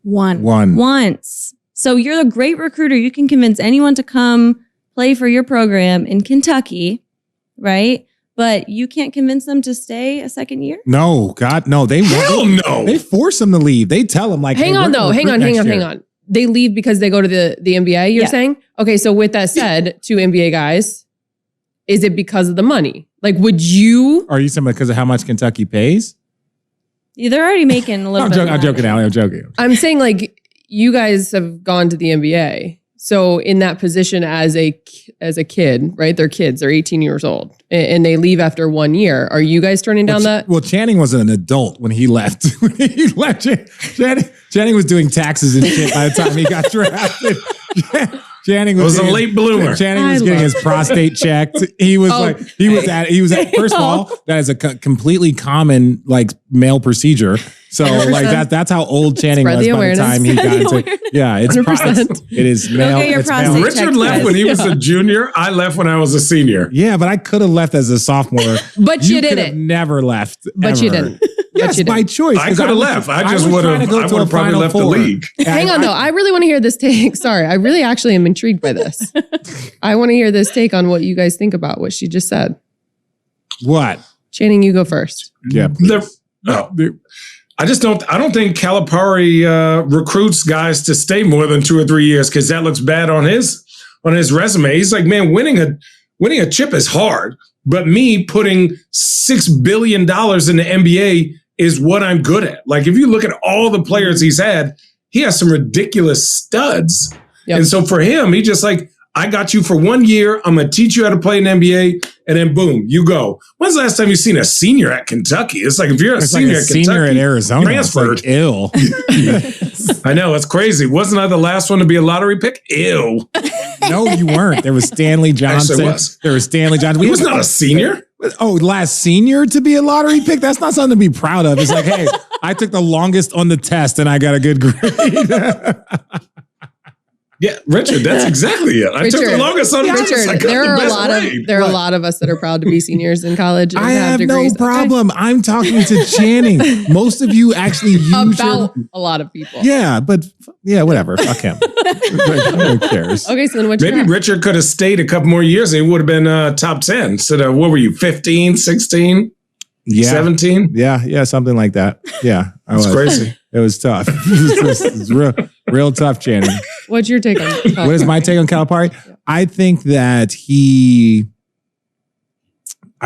once. So you're a great recruiter. You can convince anyone to come play for your program in Kentucky, right? But you can't convince them to stay a second year? No, God, no. Hell no. They force them to leave. They tell them like, hang on. They leave because they go to the NBA, you're saying? Okay, so with that said, two NBA guys, is it because of the money? Like, would you? Are you saying because of how much Kentucky pays? Yeah, they're already making a little bit. I'm joking, Allie. I'm joking. I'm saying like you guys have gone to the NBA. So in that position as a kid, right? They're kids. They're 18 years old. And they leave after 1 year. Are you guys turning down that? Well, Channing was an adult when he left. Channing was doing taxes and shit by the time he got drafted. Channing was a late bloomer. Channing was getting his prostate checked. He was first of all, that is a completely common like male procedure. So like that's how old Channing was by the time he got into. Yeah, it's it is male. It's male. Richard left when he was a junior. I left when I was a senior. Yeah, but I could have left as a sophomore. But you didn't. Never left. But you didn't. Yes, by choice. I could have left. I would have probably left the league. Hang on, though. I really want to hear this take. Sorry, I really actually am intrigued by this. I want to hear this take on what you guys think about what she just said. What? Channing, you go first. Yeah. I don't think Calipari recruits guys to stay more than 2 or 3 years because that looks bad on his resume. He's like, man, winning a chip is hard, but me putting $6 billion in the NBA is what I'm good at. Like if you look at all the players he's had, he has some ridiculous studs. Yep. And so for him, he just like, I got you for 1 year. I'm going to teach you how to play in the NBA. And then boom, you go. When's the last time you've seen a senior at Kentucky? It's like if you're a senior at Kentucky, at Arizona, transferred. It's like, ill. I know, it's crazy. Wasn't I the last one to be a lottery pick? Ew. No, you weren't. There was Stanley Johnson. There was Stanley Johnson. He was not a senior. Oh, last senior to be a lottery pick? That's not something to be proud of. It's like, hey, I took the longest on the test and I got a good grade. Yeah, Richard, that's exactly it. I took the longest on the test. There are a lot of us that are proud to be seniors in college. And I have degrees. No problem. Okay. I'm talking to Channing. Most of you actually use a lot of people. Yeah, but whatever. Fuck him. Who cares? Okay, so then what? Maybe Richard could have stayed a couple more years and he would have been top 10 instead of, what were you, 15, 16? Yeah. 17? Yeah, something like that. Yeah. It's crazy. It was tough. It was real tough, Channing. What's your take on Calipari? What is my take on Calipari? Yeah. I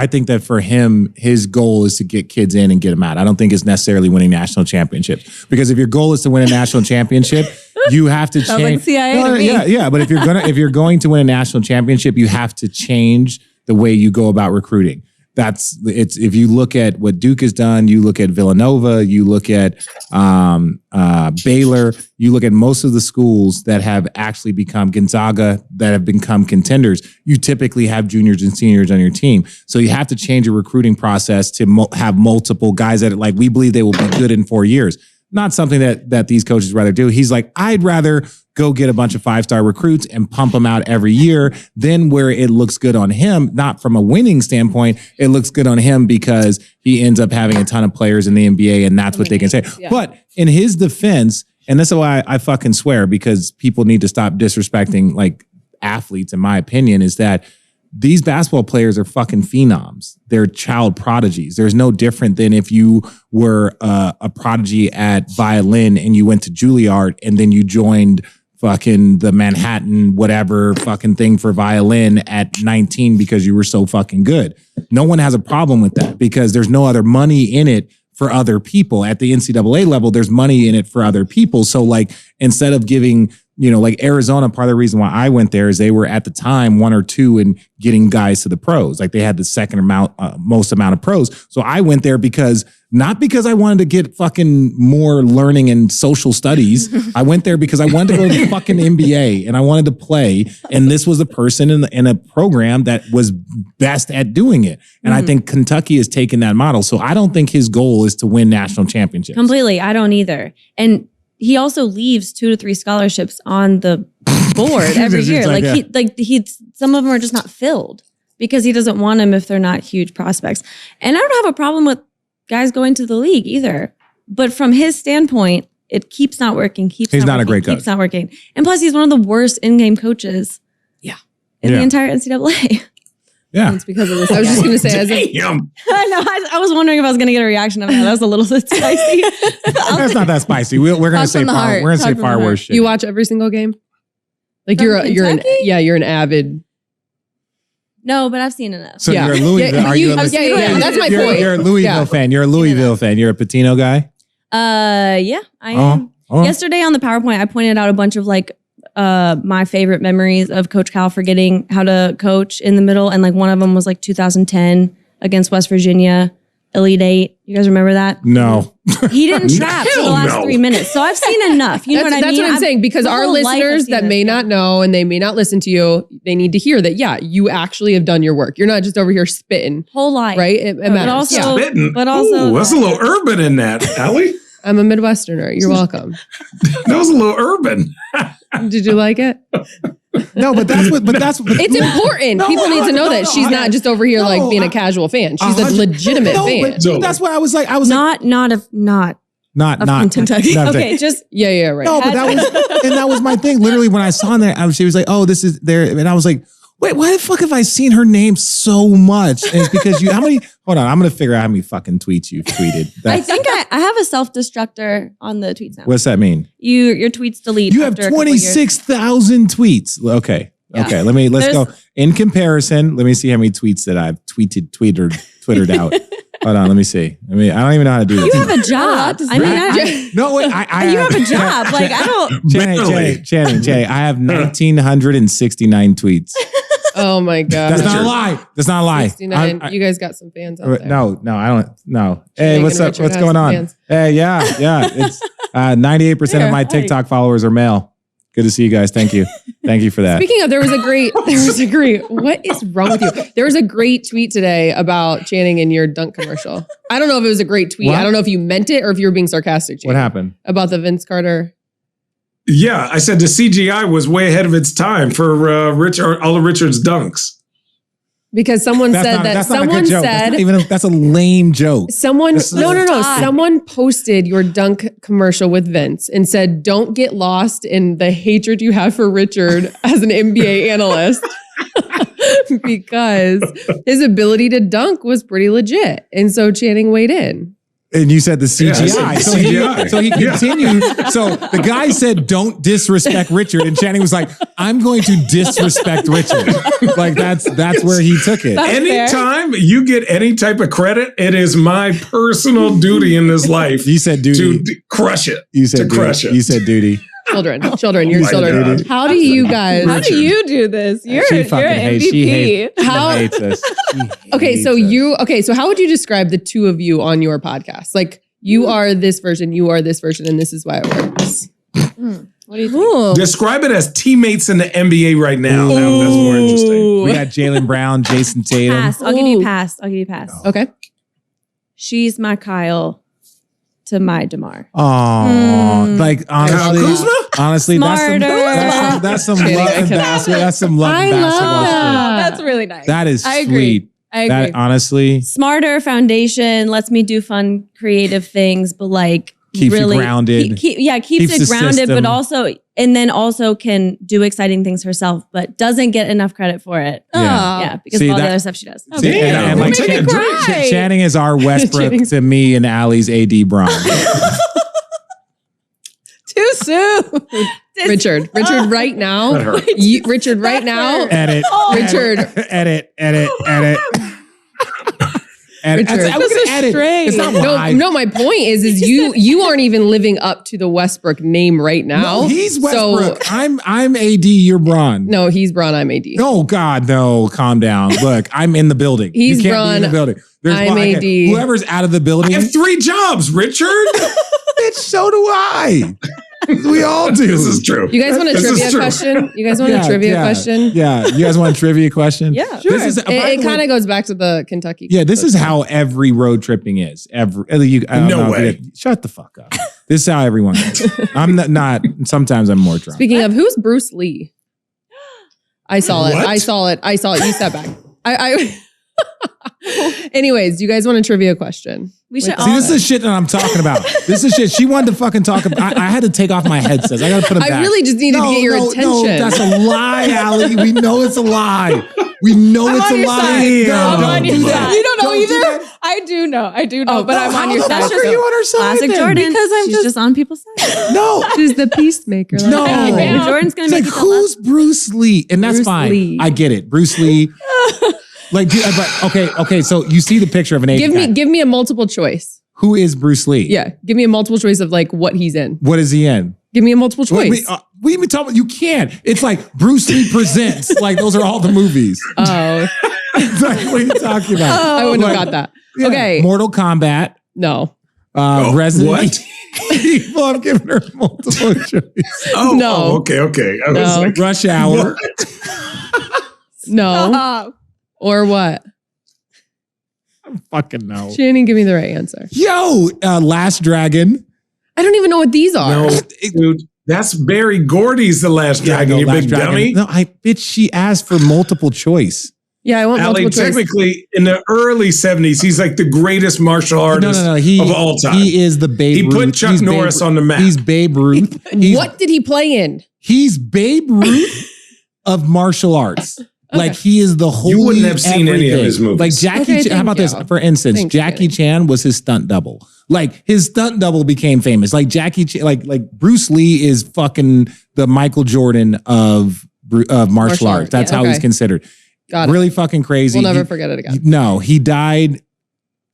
think that for him, his goal is to get kids in and get them out. I don't think it's necessarily winning national championships. Because if your goal is to win a national championship, you have to change. Like CIA to me. Yeah. But if you're going to win a national championship, you have to change the way you go about recruiting. If you look at what Duke has done, you look at Villanova, you look at Baylor, you look at most of the schools that have actually become Gonzaga, that have become contenders, you typically have juniors and seniors on your team. So you have to change your recruiting process to have multiple guys that like we believe they will be good in 4 years. Not something that these coaches rather do. He's like, I'd rather go get a bunch of 5-star recruits and pump them out every year. Then where it looks good on him, not from a winning standpoint, it looks good on him because he ends up having a ton of players in the NBA and that's what they can say. Yeah. But in his defense, and this is why I fucking swear, because people need to stop disrespecting like athletes, in my opinion, is that these basketball players are fucking phenoms. They're child prodigies. There's no different than if you were a prodigy at violin and you went to Juilliard and then you joined fucking the Manhattan whatever fucking thing for violin at 19 because you were so fucking good. No one has a problem with that because there's no other money in it for other people. At the NCAA level, there's money in it for other people. So like instead of giving, like Arizona, part of the reason why I went there is they were at the time 1 or 2 in getting guys to the pros. Like they had the second most amount of pros. So I went there not because I wanted to get fucking more learning in social studies. I went there because I wanted to go to the fucking NBA and I wanted to play. And this was a person in a program that was best at doing it. And I think Kentucky has taken that model. So I don't think his goal is to win national championships. Completely. I don't either. And he also leaves 2 to 3 scholarships on the board every year. Some of them are just not filled because he doesn't want them if they're not huge prospects. And I don't have a problem with guys going to the league either. But from his standpoint, it keeps not working. He's not a great coach. Keeps not working. And plus, he's one of the worst in-game coaches. In the entire NCAA. Yeah. It's because of this. I was just going to say, Damn. I know. I was wondering if I was going to get a reaction of that. That was a little bit spicy. That's not that spicy. We're going to say far worse shit. You watch every single game? Like you're an avid. No, but I've seen enough. So you're a Louisville. Are you? That's my point. You're a Louisville fan. You're a Louisville fan. You're a Patino guy. Yeah, I am. Yesterday on the PowerPoint, I pointed out a bunch of my favorite memories of Coach Cal forgetting how to coach in the middle, and one of them was 2010 against West Virginia, Elite Eight. You guys remember that? No. He didn't trap for the last 3 minutes. So I've seen enough. You know what I mean? That's what I'm saying. Because our listeners that may not know and they may not listen to you, they need to hear that, you actually have done your work. You're not just over here spitting. Whole life. Right? It matters. Spitting? But also. Ooh, that's a little urban in that, Allie. I'm a Midwesterner. You're welcome. That was a little urban. Did you like it? No, but that's it's important. People need to know that she's not just over here being a casual fan. She's a legitimate fan. But that's what I was like. I was not from Kentucky. Okay, just right. No, but that was my thing. Literally, when I saw that, she was like, "Oh, this is there," and I was like, "Wait, why the fuck have I seen her name so much?" And it's because how many? Hold on, I'm gonna figure out how many fucking tweets you've tweeted. I think I have a self-destructor on the tweets now. What's that mean? Your tweets delete. You have 26,000 tweets. Okay. Yeah. Okay. Let's go. In comparison, let me see how many tweets that I've twittered out. Hold on, let me see. I don't even know how to do this. You have a job. No, wait. You have a job. I don't. Channing, I have 1,969 tweets. Oh my God. That's not a lie. 69. You guys got some fans out there. No, I don't. No. Hey, what's up? What's going on? Fans. Hey, yeah. It's 98% of my TikTok followers are male. Good to see you guys. Thank you for that. Speaking of, there was a great, what is wrong with you? There was a great tweet today about Channing in your dunk commercial. I don't know if it was a great tweet. What? I don't know if you meant it or if you were being sarcastic, Channing. What happened? About the Vince Carter. Yeah, I said the CGI was way ahead of its time for all of Richard's dunks. Because someone said that. Someone said that's a lame joke. Someone Someone posted your dunk commercial with Vince and said, "Don't get lost in the hatred you have for Richard as an NBA analyst." Because his ability to dunk was pretty legit, and so Channing weighed in. And you said the CGI. So he continued. So the guy said, "Don't disrespect Richard." And Channing was like, "I'm going to disrespect Richard." That's where he took it. Anytime you get any type of credit, it is my personal duty in this life. You said duty. To crush it. You said crush it. You said duty. Children, you're children. God. How do you guys? How do you do this? You're an MVP. She hates us. So how would you describe the two of you on your podcast? Like you are this version, and this is why it works. What do you think? Describe it as teammates in the NBA right now. That's more interesting. We got Jaylen Brown, Jason Tatum. Pass. I'll give you a pass. Okay. She's my Kyle to my DeMar. Oh, honestly, that's some love and basketball. That's some love and basketball shit. That's really nice. That is I sweet. agree. I agree. That honestly, smarter foundation lets me do fun, creative things, but keeps really you grounded. Keeps it grounded, but also can do exciting things herself, but doesn't get enough credit for it. Because of all the other stuff she does. Channing is our Westbrook to me and Allie's AD Bron. Too Richard, right now. Richard, right now. Edit. Richard. Edit. Richard. I'm gonna edit. It's not live. No, my point is you aren't even living up to the Westbrook name right now. No, he's Westbrook. So, I'm AD, you're Bron. No, he's Bron, I'm AD. Oh God, no, calm down. Look, I'm in the building. He's you can't Bron, be in the building. I'm AD. Whoever's out of the building. I have 3 jobs, Richard. Bitch, so do I. We all do. This is true. You guys want a trivia question? You guys want a trivia question? Yeah. You guys want a trivia question? Yeah. Sure. It kind of goes back to the Kentucky. Yeah, this is how every road tripping is. No way. Shut the fuck up. This is how everyone is. I'm not sometimes I'm more drunk. Speaking of, who's Bruce Lee? I saw it. What? I saw it. You step back. Anyways, do you guys want a trivia question? We should See, this is shit that I'm talking about. This is shit. She wanted to fucking talk about. I had to take off my headsets. I got to put them back. I really just needed to get your attention. No, that's a lie, Allie. We know it's a lie. We know it's a lie. I'm on your do side. that. You don't know Don't do either? that. I do know, but I'm on your side. How are you on her side? Classic then? Jordan. Because She's just on people's side. No. She's the peacemaker. No. Jordan's going It's to make like, you who's Bruce Lee? And that's Bruce fine. Lee. I get it. Bruce Lee. Like, but okay. So you see the picture of an Asian guy. Give me a multiple choice. Who is Bruce Lee? Yeah, give me a multiple choice of like what he's in. What is he in? Give me a multiple choice. What are you talking about? You can't. It's like Bruce Lee Presents. Like those are all the movies. Oh, It's like, what are you talking about? I wouldn't Like, have got that. yeah. Okay, Mortal Kombat. no. Resident what? Evil. I'm giving her multiple choice. No. Okay. I was No. like, Rush Hour. No, Stop. or what? Fucking no. She didn't give me the right answer. Yo, Last Dragon. I don't even know what these are. no, dude, that's Barry Gordy's The Last Dragon, no, you Last big Dragon. dummy. No, bitch, she asked for multiple choice. Yeah, I want Allie, multiple choice. technically, in the early 70s, he's like the greatest martial artist of all time. He is the Babe He Ruth. put Chuck He's Norris Babe, on the map. He's Babe Ruth. What did he play in? He's Babe Ruth of martial arts. Like he is the whole. You wouldn't have seen any of his movies. Like Jackie. Okay, Chan, how about this? For instance, Jackie Chan was his stunt double. Like his stunt double became famous. Like Jackie Chan, like Bruce Lee is fucking the Michael Jordan of martial arts. That's how he's considered. Got it. Really fucking crazy. We'll never forget it again. No, he died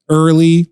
early,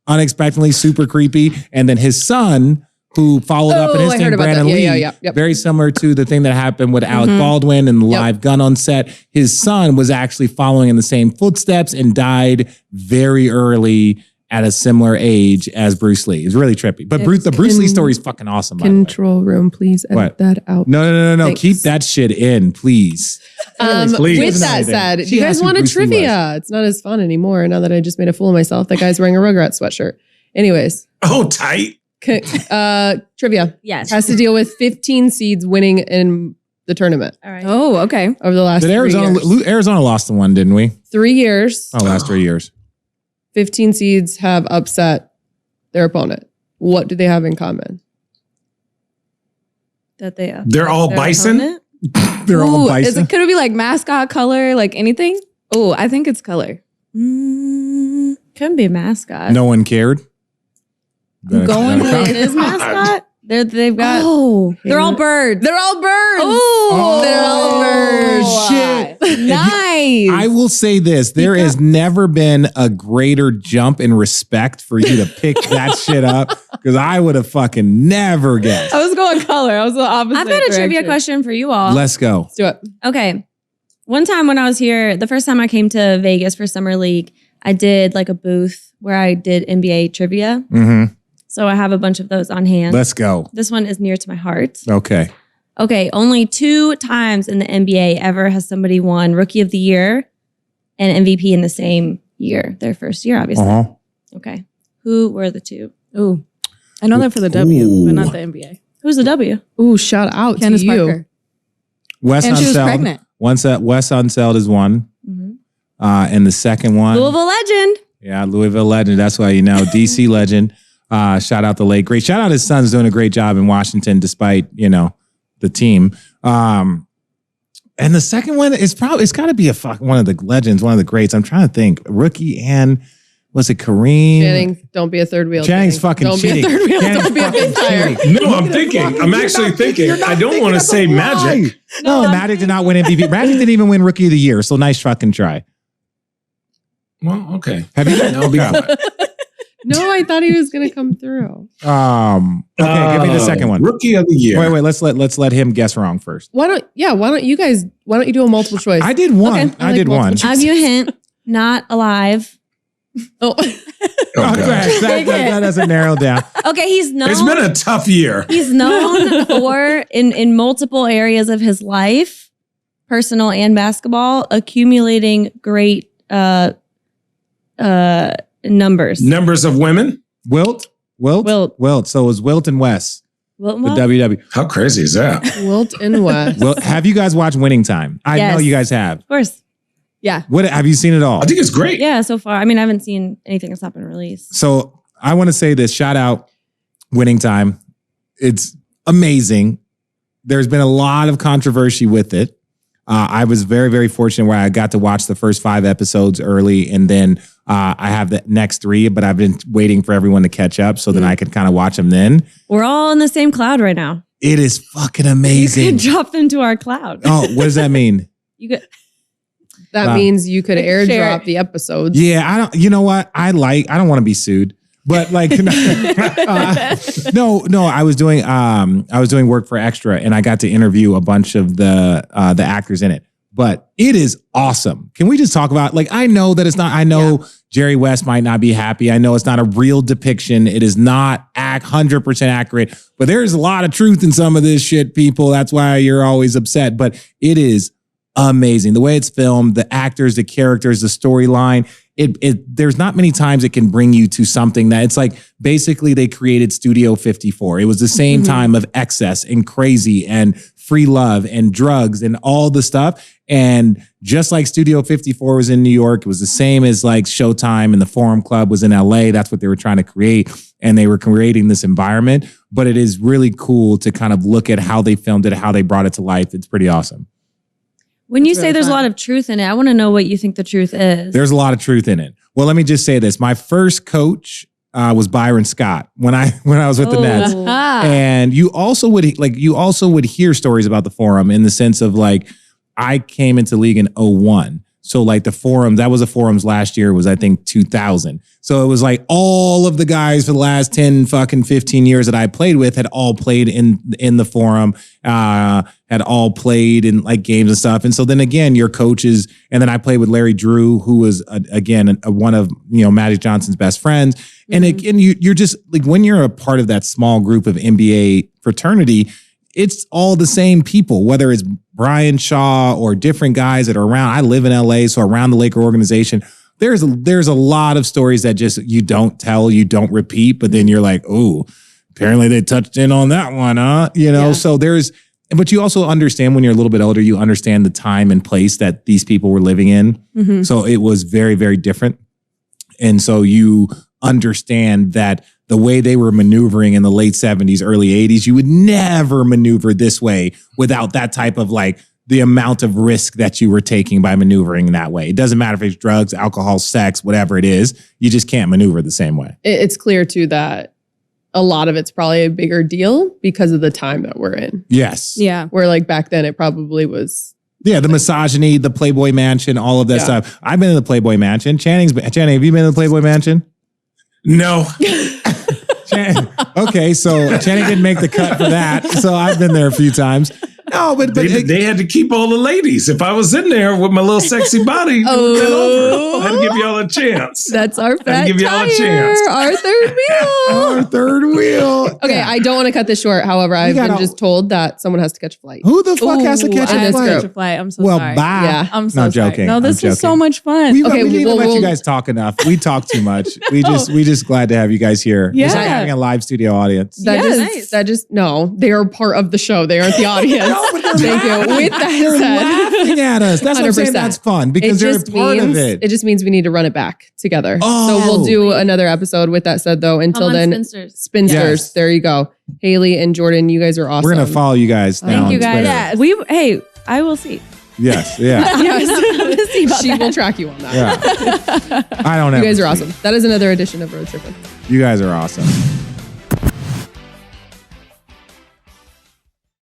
unexpectedly, super creepy, and then his son, who followed up in his I thing, heard about Brandon that. Lee, Yep. very similar to the thing that happened with Alec Baldwin and the live gun on set. His son was actually following in the same footsteps and died very early at a similar age as Bruce Lee. It's really trippy. But the Bruce Lee story is fucking awesome. Control room, please edit that out. No. Thanks. Keep that shit in, please. Please. With that said, She you guys asked who want a Bruce Lee was. trivia? It's not as fun anymore now that I just made a fool of myself. That guy's wearing a Rugrats sweatshirt. Anyways, Oh, tight. trivia Yes. has to deal with 15 seeds winning in the tournament All right. Oh, okay. over the last Did 3 Arizona years. Arizona lost the one, didn't we? 3 years, Last 3 years. 15 seeds have upset their opponent. What do they have in common? That they They're all their bison? opponent? They're all Ooh, bison. could it be like mascot color, like anything? Oh, I think it's color. Couldn't be a mascot. No one cared. Going with It is mascot. They've got. Oh, They're all birds. They're all birds. oh, They're all birds. Shit. Nice. I will say this: there has never been a greater jump in respect for you to pick that shit up, because I would have fucking never guessed. I was going color. I was the opposite. I've got a trivia direction. question for you all. Let's go. Let's do it. Okay. One time when I was here, the first time I came to Vegas for Summer League, I did like a booth where I did NBA trivia. Mm-hmm. So I have a bunch of those on hand. Let's go. This one is near to my heart. Okay. Okay, only 2 times in the NBA ever has somebody won Rookie of the Year and MVP in the same year, their first year, obviously. Uh-huh. Okay. Who were the 2? Ooh, I know that for the W, but not the NBA. Who's the W? Ooh, shout out Candace to you. Parker. Wes And she was Unseld. pregnant. Wes Unseld is one. Mm-hmm. And the second one. Louisville legend. Yeah, Louisville legend. That's why you know. DC legend. Shout out the late great. Shout out his son's doing a great job in Washington, despite the team. And the second one is it's got to be one of the legends, one of the greats. I'm trying to think. Rookie and Was it Kareem? Channing, don't be a third wheel. Channing's fucking Don't cheating. be a third wheel. Channing's Don't be a fucking big tire. cheating. No, I'm thinking. I'm actually thinking. I don't want to say Magic. No, Magic did not win MVP. Magic didn't even win Rookie of the Year. So nice fucking try. Well, okay. Have you? I'll be quiet. No, I thought he was going to come through. Okay, give me the second one. Rookie of the Year. Wait. Let's let him guess wrong first. Why don't you do a multiple choice? I did one. Okay, I did one. multiple I'll give you a hint. Not alive. Oh, Okay, Okay. that doesn't narrow down. Okay, he's known. It's been a tough year. He's known for in multiple areas of his life, personal and basketball, accumulating great numbers. Numbers of women. Wilt. So it was Wilt and Wes. Wilt, The WW. How crazy is that? Wilt and West. Well, have you guys watched Winning Time? I Yes. know you guys have. Of course. Yeah. What have you seen it all? I think it's great. Yeah, so far. I mean, I haven't seen anything that's not been released. So I want to say this. Shout out Winning Time. It's amazing. There's been a lot of controversy with it. I was very, very fortunate where I got to watch the first 5 episodes early, and then I have the next 3, but I've been waiting for everyone to catch up so then I could kind of watch them then. We're all in the same cloud right now. It is fucking You amazing. can drop into our cloud. Oh, what does that mean? You could. That Wow. means you could Share airdrop it. the episodes. Yeah, I don't. You know what? I don't want to be sued, but like, no. I was doing work for Extra, and I got to interview a bunch of the actors in it. But it is awesome. Can we just talk about? Like, I know that it's not. I know Jerry West might not be happy. I know it's not a real depiction. It is not 100% accurate. But there's a lot of truth in some of this shit, people. That's why you're always upset. But it is amazing. The way it's filmed, the actors, the characters, the storyline. There's not many times it can bring you to something that it's like basically they created Studio 54. It was the same time of excess and crazy and free love and drugs and all the stuff. And just like Studio 54 was in New York, it was the same as like Showtime and the Forum Club was in LA. That's what they were trying to create. And they were creating this environment. But it is really cool to kind of look at how they filmed it, how they brought it to life. It's pretty awesome. When you That's say really there's a fun. lot of truth in it, I want to know what you think the truth is. There's a lot of truth in it. Well, let me just say this. My first coach was Byron Scott when I was with the Nets. And you also would hear stories about the Forum in the sense of like, I came into league in 01. So like the Forum, that was the Forum's last year was I think 2000. So it was like all of the guys for the last 10 fucking 15 years that I played with had all played in the Forum, had all played in like games and stuff. And so then again, your coaches, and then I played with Larry Drew, who was again one of Magic Johnson's best friends. And again, you're just like when you're a part of that small group of NBA fraternity, it's all the same people, whether it's Brian Shaw or different guys that are around. I live in LA, so around the Laker organization, there's a lot of stories that just you don't tell, you don't repeat, but then you're like, oh, apparently they touched in on that one, huh? So but you also understand when you're a little bit older, you understand the time and place that these people were living in. So it was very, very different. And so you understand that the way they were maneuvering in the late 70s, early 80s, you would never maneuver this way without that type of like the amount of risk that you were taking by maneuvering that way. It doesn't matter if it's drugs, alcohol, sex, whatever it is, you just can't maneuver the same way. It's clear too that a lot of it's probably a bigger deal because of the time that we're in. Yes. Yeah. Where like back then it probably was. Yeah, the misogyny, the Playboy Mansion, all of that stuff. I've been in the Playboy Mansion. Channing, have you been in the Playboy Mansion? No. Okay, so Channing didn't make the cut for that. So I've been there a few times. No, but They had to keep all the ladies. If I was in there with my little sexy body, it would've been over. I had to give y'all a chance. That's our fat give y'all a tire, chance. our third wheel. our third wheel. Okay, I don't want to cut this short. However, I've been just told that someone has to catch a flight. Who the fuck has to catch I a just flight? grew- Catch a flight. I'm so Well, sorry. bye. Yeah. I'm so No, sorry. joking. No, this I'm was so joking. much fun. We Okay, didn't even well, let you we'll- guys talk enough. We talk too much. We just glad to have you guys here. It's like Yeah. having a live studio audience. That just no, they are part of the show. They aren't the audience. No, but they're Thank you. With that They're laughing said, at us. That's what I'm saying. 100%. That's fun because they're a part of it. It just means we need to run it back together. Oh. So we'll do another episode. With that said, though, until Come on, then, Spinsters. Spinsters. Yes. There you go. Haley and Jordan, you guys are awesome. We're gonna follow you guys. now Thank you on guys. Twitter. Yes. Hey, I will see. Yes. Yeah. Yes. She will track you on that. Yeah. I don't know. You guys are awesome. That is another edition of Road Trippin'. You guys are awesome.